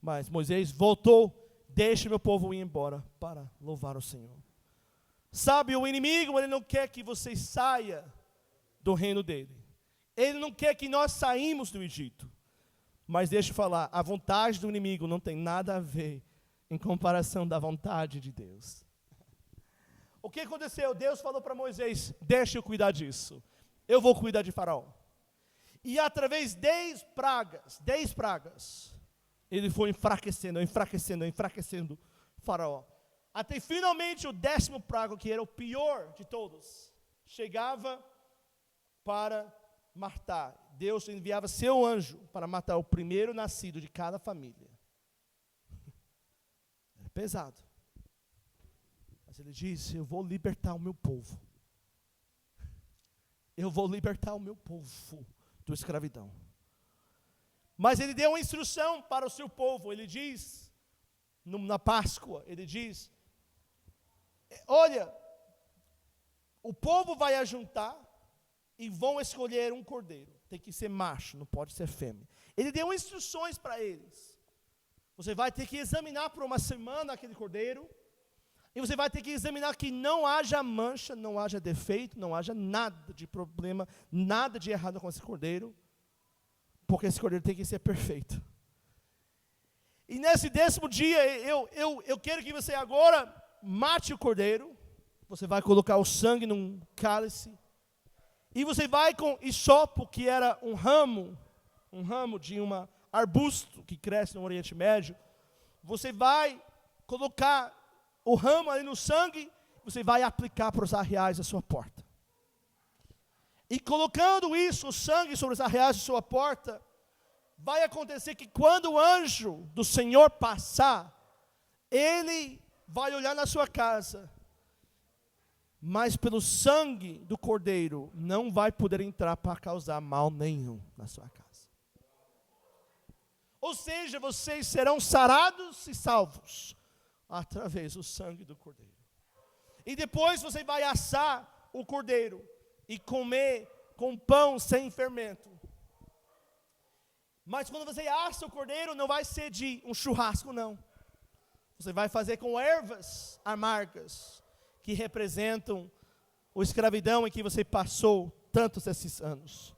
A: Mas Moisés voltou: deixe meu povo ir embora para louvar o Senhor. Sabe, o inimigo, ele não quer que você saia do reino dele. Ele não quer que nós saímos do Egito. Mas deixa eu falar, a vontade do inimigo não tem nada a ver em comparação da vontade de Deus. O que aconteceu? Deus falou para Moisés, deixa eu cuidar disso. Eu vou cuidar de Faraó. E através de 10 pragas, ele foi enfraquecendo Faraó. Até finalmente o 10º praga, que era o pior de todos, chegava para matar. Deus enviava seu anjo para matar o primeiro nascido de cada família. Era pesado. Mas ele disse, eu vou libertar o meu povo. Eu vou libertar o meu povo da escravidão. Mas ele deu uma instrução para o seu povo. Ele diz, na Páscoa, ele diz, olha, o povo vai ajuntar e vão escolher um cordeiro. Tem que ser macho, não pode ser fêmea. Ele deu instruções para eles. Você vai ter que examinar por uma semana aquele cordeiro. E você vai ter que examinar que não haja mancha, não haja defeito, não haja nada de problema, nada de errado com esse cordeiro. Porque esse cordeiro tem que ser perfeito. E nesse 10º dia, eu quero que você agora mate o cordeiro. Você vai colocar o sangue num cálice. E você vai com hisopo, que era um ramo de um arbusto que cresce no Oriente Médio. Você vai colocar o ramo ali no sangue, você vai aplicar para os arraiais da sua porta. E colocando isso, o sangue sobre os arraiais da sua porta, vai acontecer que quando o anjo do Senhor passar, ele vai olhar na sua casa, mas pelo sangue do cordeiro não vai poder entrar para causar mal nenhum na sua casa. Ou seja, vocês serão sarados e salvos através do sangue do cordeiro. E depois você vai assar o cordeiro e comer com pão sem fermento. Mas quando você assa o cordeiro, não vai ser de um churrasco, não. Você vai fazer com ervas amargas, que representam a escravidão em que você passou tantos esses anos.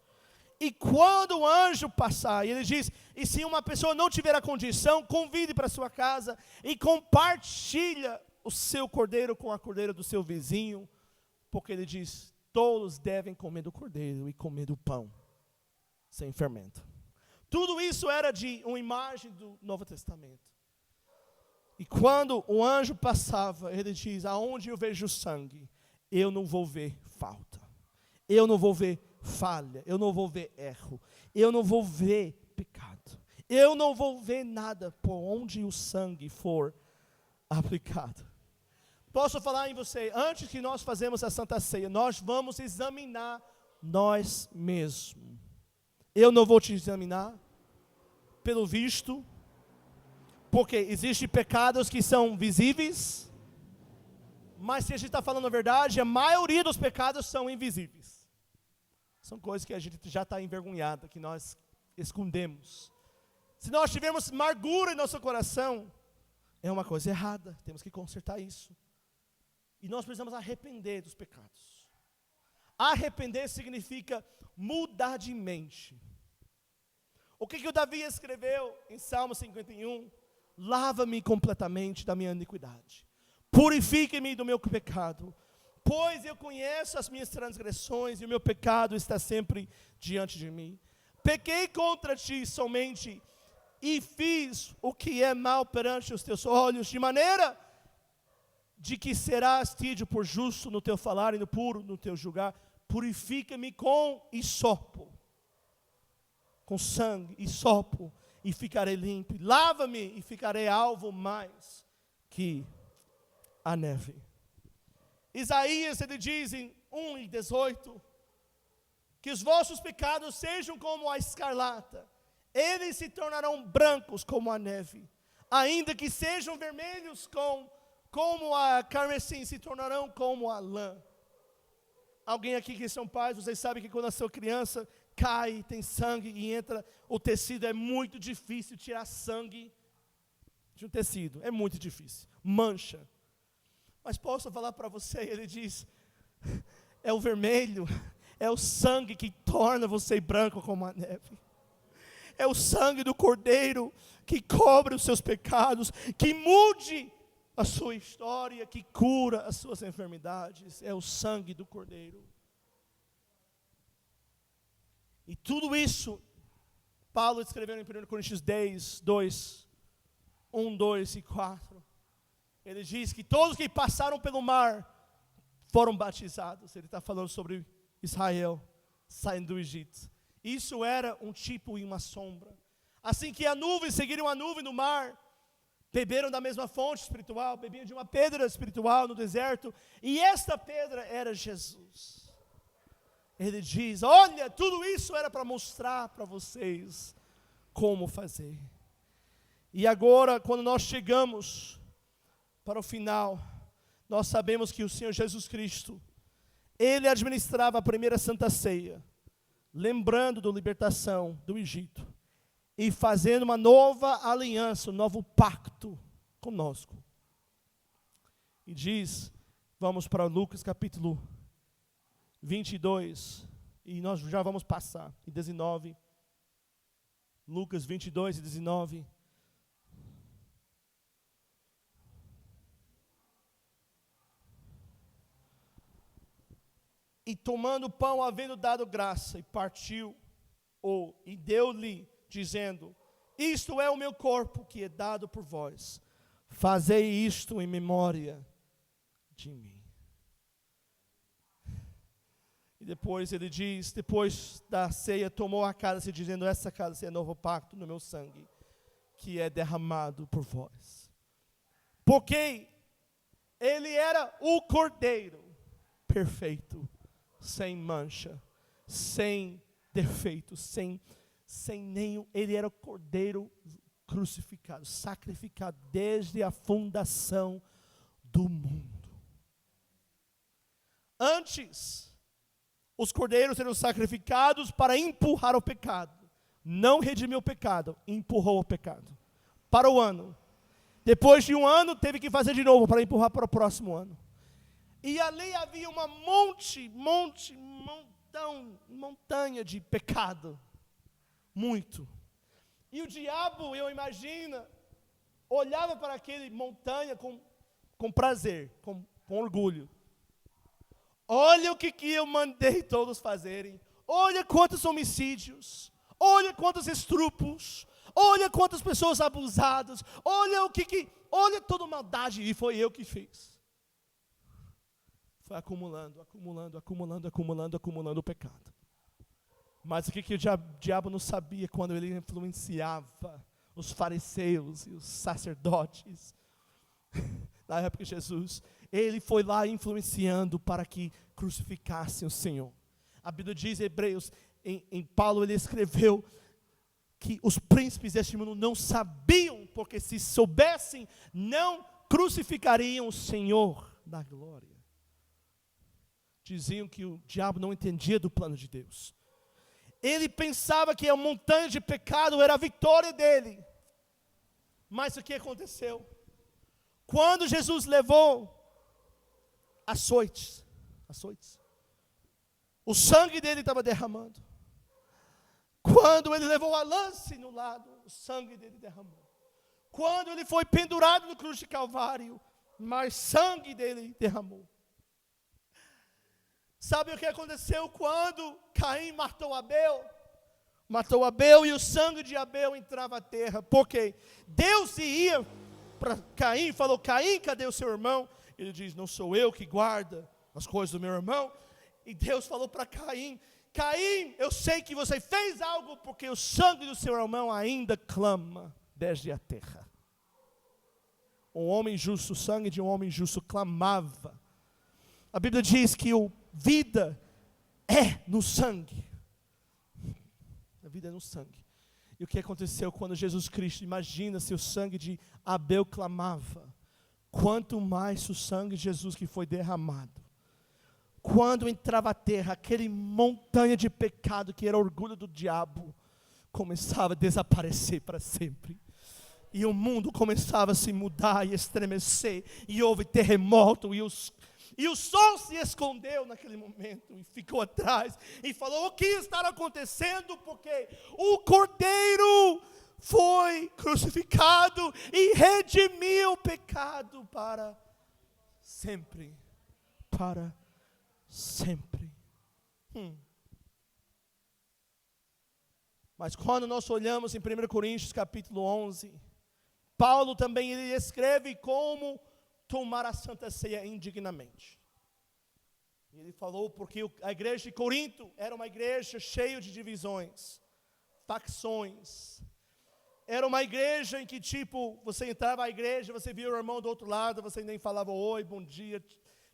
A: E quando o anjo passar, e ele diz, e se uma pessoa não tiver a condição, convide para a sua casa e compartilha o seu cordeiro com a cordeira do seu vizinho, porque ele diz, todos devem comer do cordeiro e comer do pão, sem fermento. Tudo isso era de uma imagem do Novo Testamento. E quando o anjo passava, ele diz, aonde eu vejo sangue, eu não vou ver falta. Eu não vou ver falha, eu não vou ver erro, eu não vou ver pecado. Eu não vou ver nada por onde o sangue for aplicado. Posso falar em você, antes que nós fazemos a Santa Ceia, nós vamos examinar nós mesmos. Eu não vou te examinar, pelo visto, porque existem pecados que são visíveis, mas se a gente está falando a verdade, a maioria dos pecados são invisíveis. São coisas que a gente já está envergonhado, que nós escondemos. Se nós tivermos amargura em nosso coração, é uma coisa errada, temos que consertar isso. E nós precisamos arrepender dos pecados. Arrepender significa mudar de mente. O que o Davi escreveu em Salmo 51? Lava-me completamente da minha iniquidade. Purifique-me do meu pecado. Pois eu conheço as minhas transgressões e o meu pecado está sempre diante de mim. Pequei contra ti somente e fiz o que é mal perante os teus olhos, de maneira de que serás tido por justo no teu falar e no puro no teu julgar. Purifica-me com hisopo, com sangue, hisopo, e ficarei limpo. Lava-me e ficarei alvo mais que a neve. Isaías, ele diz em 1:18, que os vossos pecados sejam como a escarlata, eles se tornarão brancos como a neve, ainda que sejam vermelhos como a carmesim, se tornarão como a lã. Alguém aqui que são pais, vocês sabem que quando a sua criança cai, tem sangue e entra o tecido, é muito difícil tirar sangue de um tecido, é muito difícil, mancha. Mas posso falar para você, ele diz, é o vermelho, É o sangue que torna você branco como a neve. É o sangue do Cordeiro que cobre os seus pecados, que mude a sua história, que cura as suas enfermidades. É o sangue do Cordeiro. E tudo isso, Paulo escreveu em 1 Coríntios 10, 2, 1, 2 e 4. Ele diz que todos que passaram pelo mar foram batizados. Ele está falando sobre Israel saindo do Egito. Isso era um tipo e uma sombra. Assim que a nuvem, seguiram a nuvem no mar, beberam da mesma fonte espiritual, bebiam de uma pedra espiritual no deserto, e esta pedra era Jesus. Ele diz, olha, tudo isso era para mostrar para vocês como fazer. E agora, quando nós chegamos para o final, nós sabemos que o Senhor Jesus Cristo, Ele administrava a primeira Santa Ceia, lembrando da libertação do Egito, e fazendo uma nova aliança, um novo pacto conosco. E diz, vamos para Lucas capítulo 22, e nós já vamos passar, e 19, Lucas 22 e 19. E tomando o pão, havendo dado graça, e partiu, e deu-lhe, dizendo, isto é o meu corpo, que é dado por vós. Fazei isto em memória de mim. E depois ele diz, depois da ceia, tomou a cálice, dizendo, essa cálice é novo pacto no meu sangue, que é derramado por vós. Porque ele era o Cordeiro perfeito, sem mancha, sem defeito, sem nenhum. Ele era o Cordeiro crucificado, sacrificado desde a fundação do mundo. Antes, os cordeiros eram sacrificados para empurrar o pecado. Não redimiu o pecado, empurrou o pecado para o ano. Depois de um ano, teve que fazer de novo para empurrar para o próximo ano. E ali havia uma montanha de pecado. Muito. E o diabo, eu imagino, olhava para aquele montanha com prazer, com orgulho. Olha o que eu mandei todos fazerem. Olha quantos homicídios. Olha quantos estupros. Olha quantas pessoas abusadas. Olha olha toda maldade. E foi eu que fiz. Foi acumulando o pecado. Mas o que o diabo não sabia quando ele influenciava os fariseus e os sacerdotes na época de Jesus? Ele foi lá influenciando para que crucificassem o Senhor. A Bíblia diz em Hebreus, em Paulo ele escreveu que os príncipes deste mundo não sabiam, porque se soubessem, não crucificariam o Senhor da glória. Diziam que o diabo não entendia do plano de Deus. Ele pensava que a montanha de pecado era a vitória dele. Mas o que aconteceu? Quando Jesus levou açoites, o sangue dele estava derramando. Quando ele levou a lança no lado, o sangue dele derramou. Quando ele foi pendurado no cruz de Calvário, mais sangue dele derramou. Sabe o que aconteceu quando Caim matou Abel? Matou Abel e o sangue de Abel entrava à terra. Porque Deus ia para Caim e falou, Caim, cadê o seu irmão? Ele diz, não sou eu que guarda as coisas do meu irmão. E Deus falou para Caim, Caim, eu sei que você fez algo porque o sangue do seu irmão ainda clama desde a terra. Um homem justo, o sangue de um homem justo clamava. A Bíblia diz que vida é no sangue. A vida é no sangue. E o que aconteceu quando Jesus Cristo, imagina se o sangue de Abel clamava, quanto mais o sangue de Jesus que foi derramado. Quando entrava a terra, aquele montanha de pecado que era orgulho do diabo, começava a desaparecer para sempre. E o mundo começava a se mudar e estremecer, e houve terremoto, E o sol se escondeu naquele momento e ficou atrás e falou: o que está acontecendo? Porque o Cordeiro foi crucificado e redimiu o pecado para sempre. Para sempre. Mas quando nós olhamos em 1 Coríntios capítulo 11, Paulo também ele escreve como tomar a Santa Ceia indignamente. Ele falou porque a igreja de Corinto era uma igreja cheia de divisões, facções. Era uma igreja em que você entrava na igreja, você via o irmão do outro lado, você nem falava oi, bom dia,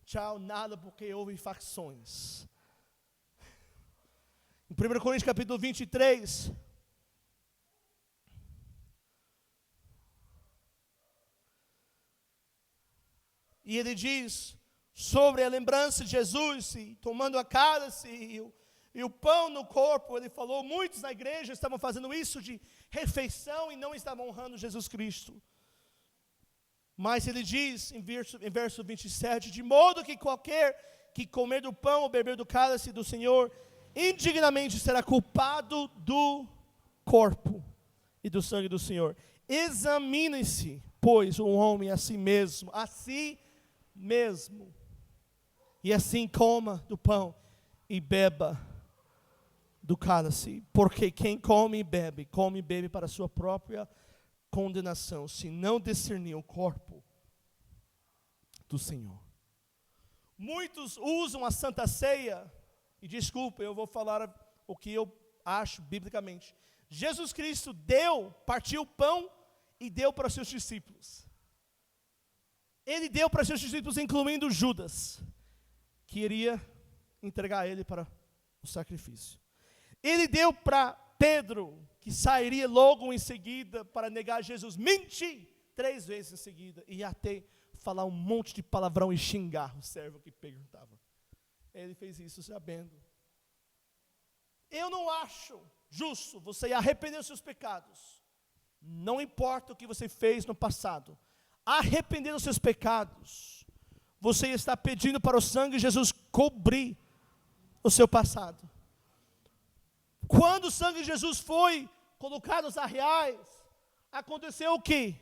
A: tchau, nada, porque houve facções. Em 1 Coríntios capítulo 23, e ele diz sobre a lembrança de Jesus, e tomando a cálice e o pão no corpo, ele falou, muitos na igreja estavam fazendo isso de refeição e não estavam honrando Jesus Cristo. Mas ele diz em verso 27, de modo que qualquer que comer do pão ou beber do cálice do Senhor, indignamente será culpado do corpo e do sangue do Senhor. Examine-se, pois, o homem a si mesmo, e assim coma do pão e beba do cálice, porque quem come e bebe para a sua própria condenação, se não discernir o corpo do Senhor. Muitos usam a Santa Ceia, e desculpa, eu vou falar o que eu acho biblicamente. Jesus Cristo partiu o pão e deu para os seus discípulos. Ele deu para os seus discípulos, incluindo Judas, que iria entregar ele para o sacrifício. Ele deu para Pedro, que sairia logo em seguida para negar Jesus, mentir 3 vezes em seguida, e até falar um monte de palavrão e xingar o servo que perguntava. Ele fez isso sabendo. Eu não acho justo você arrepender dos seus pecados. Não importa o que você fez no passado. Arrepender dos seus pecados. Você está pedindo para o sangue de Jesus cobrir o seu passado. Quando o sangue de Jesus foi colocado nos arraiais, aconteceu o quê?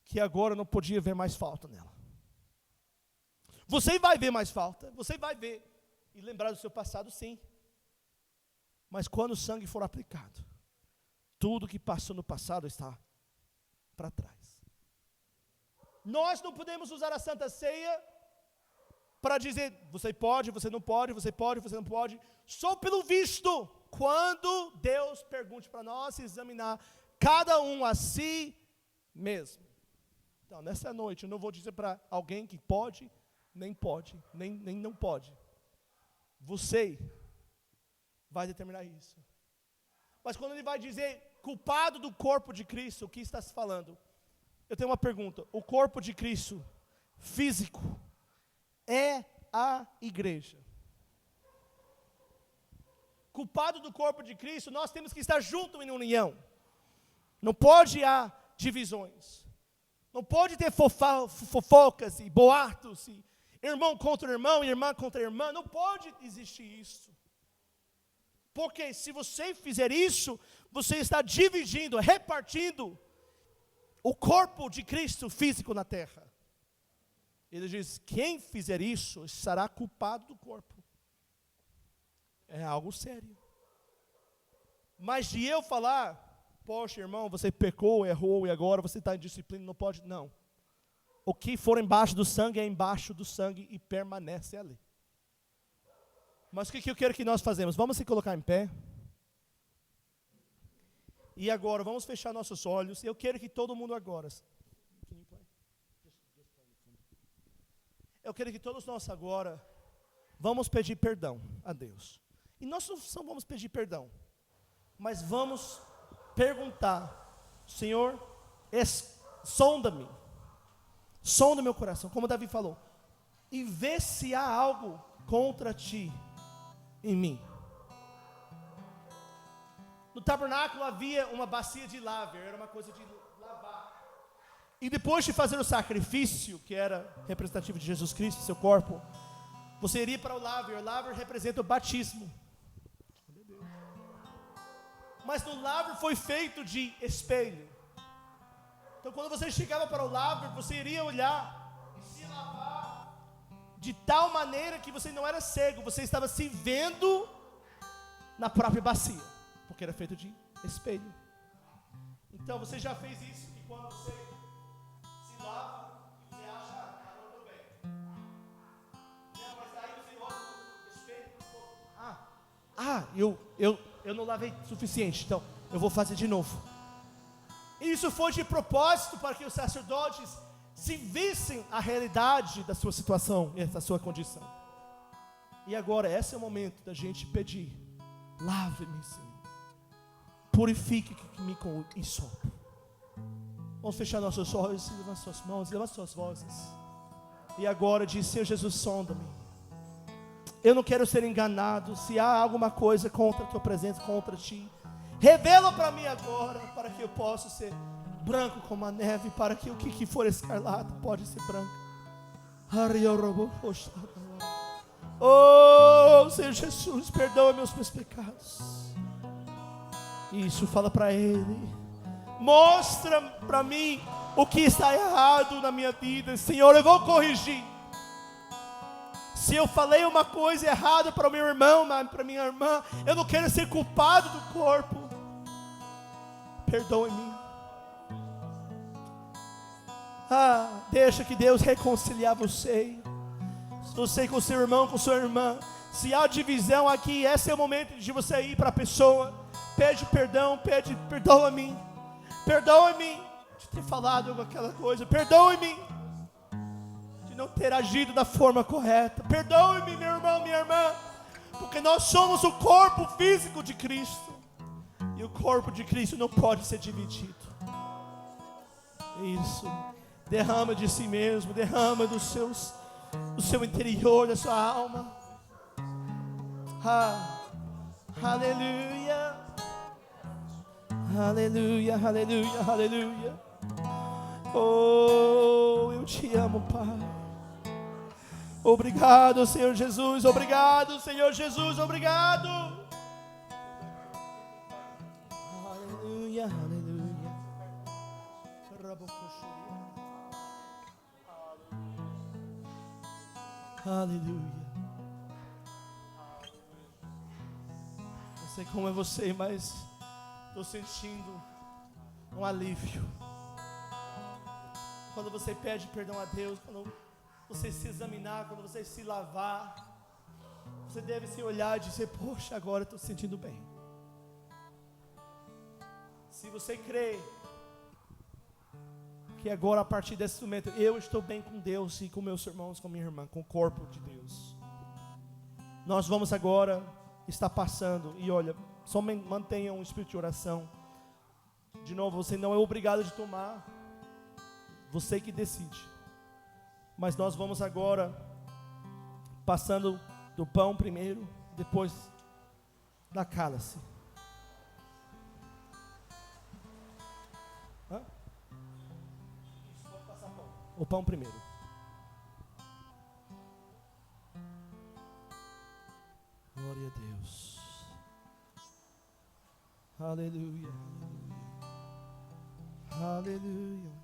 A: Que agora não podia ver mais falta nela. Você vai ver mais falta, você vai ver e lembrar do seu passado, sim. Mas quando o sangue for aplicado, tudo que passou no passado está para trás. Nós não podemos usar a Santa Ceia para dizer, você pode, você não pode, você pode, você não pode, só pelo visto, quando Deus pergunte para nós examinar cada um a si mesmo. Então, nessa noite, eu não vou dizer para alguém que pode, nem não pode. Você vai determinar isso. Mas quando ele vai dizer, culpado do corpo de Cristo, o que está se falando? Eu tenho uma pergunta, o corpo de Cristo, físico, é a igreja. Culpado do corpo de Cristo, nós temos que estar juntos em união. Não pode haver divisões. Não pode ter fofocas e boatos, e irmão contra irmão, irmã contra irmã. Não pode existir isso. Porque se você fizer isso, você está dividindo, repartindo o corpo de Cristo físico na terra. Ele diz, quem fizer isso, será culpado do corpo. É algo sério. Mas de eu falar, poxa irmão, você pecou, errou, e agora você está em disciplina, não pode, não. O que for embaixo do sangue é embaixo do sangue e permanece ali. Mas o que eu quero que nós fazemos? Vamos se colocar em pé. E agora, vamos fechar nossos olhos. Eu quero que todo mundo agora... Eu quero que todos nós agora vamos pedir perdão a Deus. E nós não só vamos pedir perdão, mas vamos perguntar, Senhor, sonda-me, sonda meu coração, como Davi falou, e vê se há algo contra ti em mim. No tabernáculo havia uma bacia de laver, era uma coisa de lavar.
B: E depois de fazer o sacrifício, que era representativo de Jesus Cristo, seu corpo, você iria para o laver. O laver representa o batismo. Mas no laver foi feito de espelho. Então quando você chegava para o laver, você iria olhar e se lavar de tal maneira que você não era cego, você estava se vendo na própria bacia, porque era feito de espelho. Então você já fez isso, e quando você se lava, e você acha, ah, não estou bem. Não, mas aí você olha no espelho, eu não lavei o suficiente, então eu vou fazer de novo. E isso foi de propósito para que os sacerdotes se vissem a realidade da sua situação e da sua condição. E agora, esse é o momento da gente pedir: lave-me, Senhor, purifique-me com hisopo. Vamos fechar nossos olhos, levantar suas mãos, levantar suas vozes. E agora diz: Senhor Jesus, sonda-me. Eu não quero ser enganado. Se há alguma coisa contra a tua presença, contra ti, revela para mim agora, para que eu possa ser branco como a neve, para que o que for escarlata pode ser branco. Oh, Senhor Jesus, perdoa meus pecados. Isso, fala para Ele. Mostra para mim o que está errado na minha vida. Senhor, eu vou corrigir. Se eu falei uma coisa errada para o meu irmão, para minha irmã, eu não quero ser culpado do corpo. Perdoe-me. Deixa que Deus reconciliar você com seu irmão, com sua irmã. Se há divisão aqui, esse é o momento de você ir para a pessoa. Pede perdão, perdoa-me. Perdoa-me de ter falado aquela coisa. Perdoe-me de não ter agido da forma correta. Perdoe-me, meu irmão, minha irmã, porque nós somos o corpo físico de Cristo. E o corpo de Cristo não pode ser dividido. Isso. Derrama de si mesmo, derrama do seu interior, da sua alma. Aleluia. Aleluia, aleluia, aleluia. Oh, eu te amo, Pai. Obrigado, Senhor Jesus. Obrigado, Senhor Jesus. Obrigado. Aleluia, aleluia. Aleluia. Não sei como é você, mas estou sentindo um alívio. Quando você pede perdão a Deus, quando você se examinar, quando você se lavar, você deve se olhar e dizer: poxa, agora estou sentindo bem. Se você crê que agora, a partir desse momento, eu estou bem com Deus e com meus irmãos, com minha irmã, com o corpo de Deus, nós vamos agora estar passando. E olha, só mantenha um espírito de oração. De novo, você não é obrigado de tomar, você que decide. Mas nós vamos agora passando do pão primeiro, depois da cálice. O pão primeiro. Glória a Deus. Aleluia. Aleluia.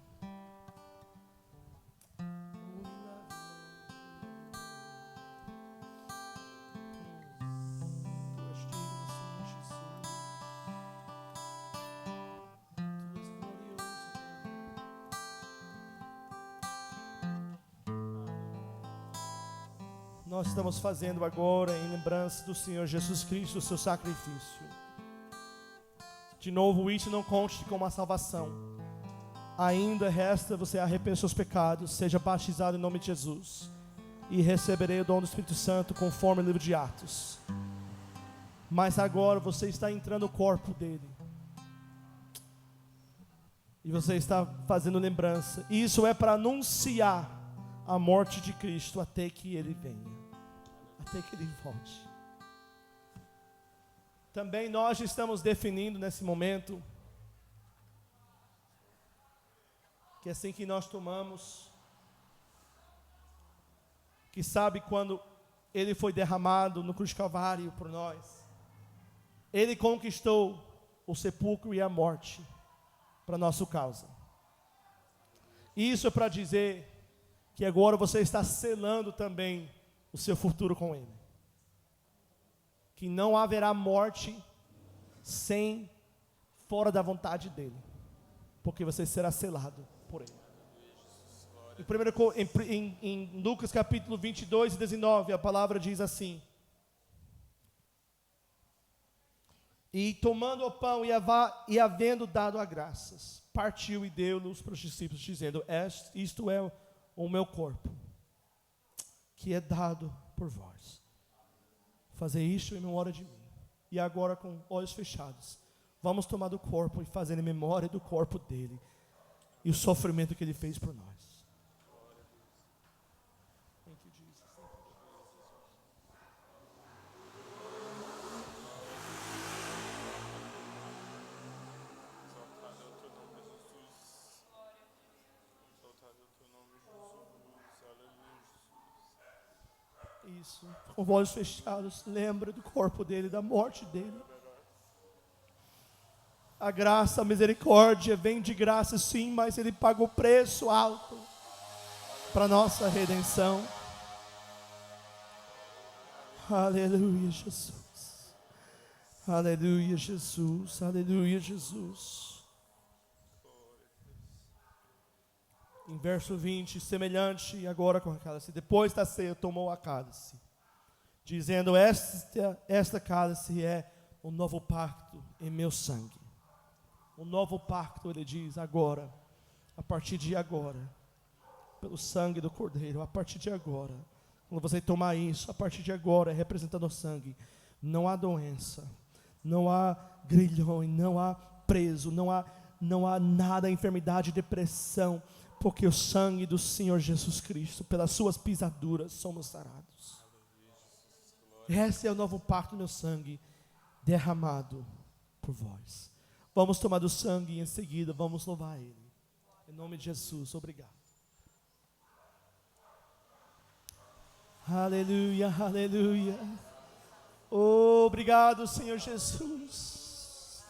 B: Nós estamos fazendo agora em lembrança do Senhor Jesus Cristo, o seu sacrifício. De novo, isso não conte como uma salvação. Ainda resta você arrepender seus pecados, seja batizado em nome de Jesus, e receberei o dom do Espírito Santo conforme o livro de Atos. Mas agora você está entrando no corpo dele. E você está fazendo lembrança. E isso é para anunciar a morte de Cristo até que ele venha. Até que ele volte. Também nós estamos definindo nesse momento que assim que nós tomamos, que sabe quando Ele foi derramado no cruz de Calvário por nós, Ele conquistou o sepulcro e a morte para nossa causa. Isso é para dizer que agora você está selando também o seu futuro com Ele. Que não haverá morte sem, fora da vontade dEle, porque você será selado por Ele. Em Lucas capítulo 22 e 19, a palavra diz assim: e tomando o pão e havendo dado a graças, partiu e deu-los para os discípulos, dizendo: isto é o meu corpo, que é dado por vós. Fazer isto em memória de mim. E agora, com olhos fechados, vamos tomar do corpo e fazer em memória do corpo dele e o sofrimento que ele fez por nós. Isso, com os olhos fechados, lembra do corpo dele, da morte dele. A graça, a misericórdia vem de graça sim, mas ele pagou preço alto para nossa redenção. Aleluia, Jesus. Aleluia, Jesus. Aleluia, Jesus. Em verso 20, semelhante agora com a cálice. Depois da ceia, tomou a cálice, dizendo: esta cálice é o novo pacto em meu sangue. O novo pacto, ele diz, agora, a partir de agora, pelo sangue do Cordeiro, a partir de agora, quando você tomar isso, a partir de agora, representando o sangue, não há doença, não há grilhões, não há preso, não há nada, enfermidade, depressão, porque o sangue do Senhor Jesus Cristo, pelas suas pisaduras, somos sarados. Esse é o novo pacto do meu sangue, derramado por vós. Vamos tomar do sangue e em seguida vamos louvar Ele. Em nome de Jesus, obrigado. Aleluia, aleluia. Obrigado, Senhor Jesus.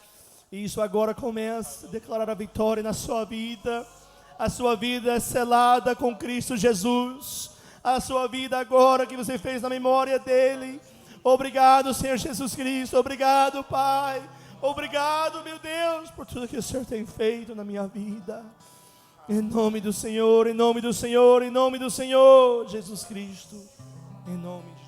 B: Isso agora começa a declarar a vitória na sua vida. A sua vida é selada com Cristo Jesus. A sua vida agora que você fez na memória dEle. Obrigado, Senhor Jesus Cristo. Obrigado, Pai. Obrigado, meu Deus, por tudo que o Senhor tem feito na minha vida. Em nome do Senhor, em nome do Senhor, em nome do Senhor Jesus Cristo. Em nome de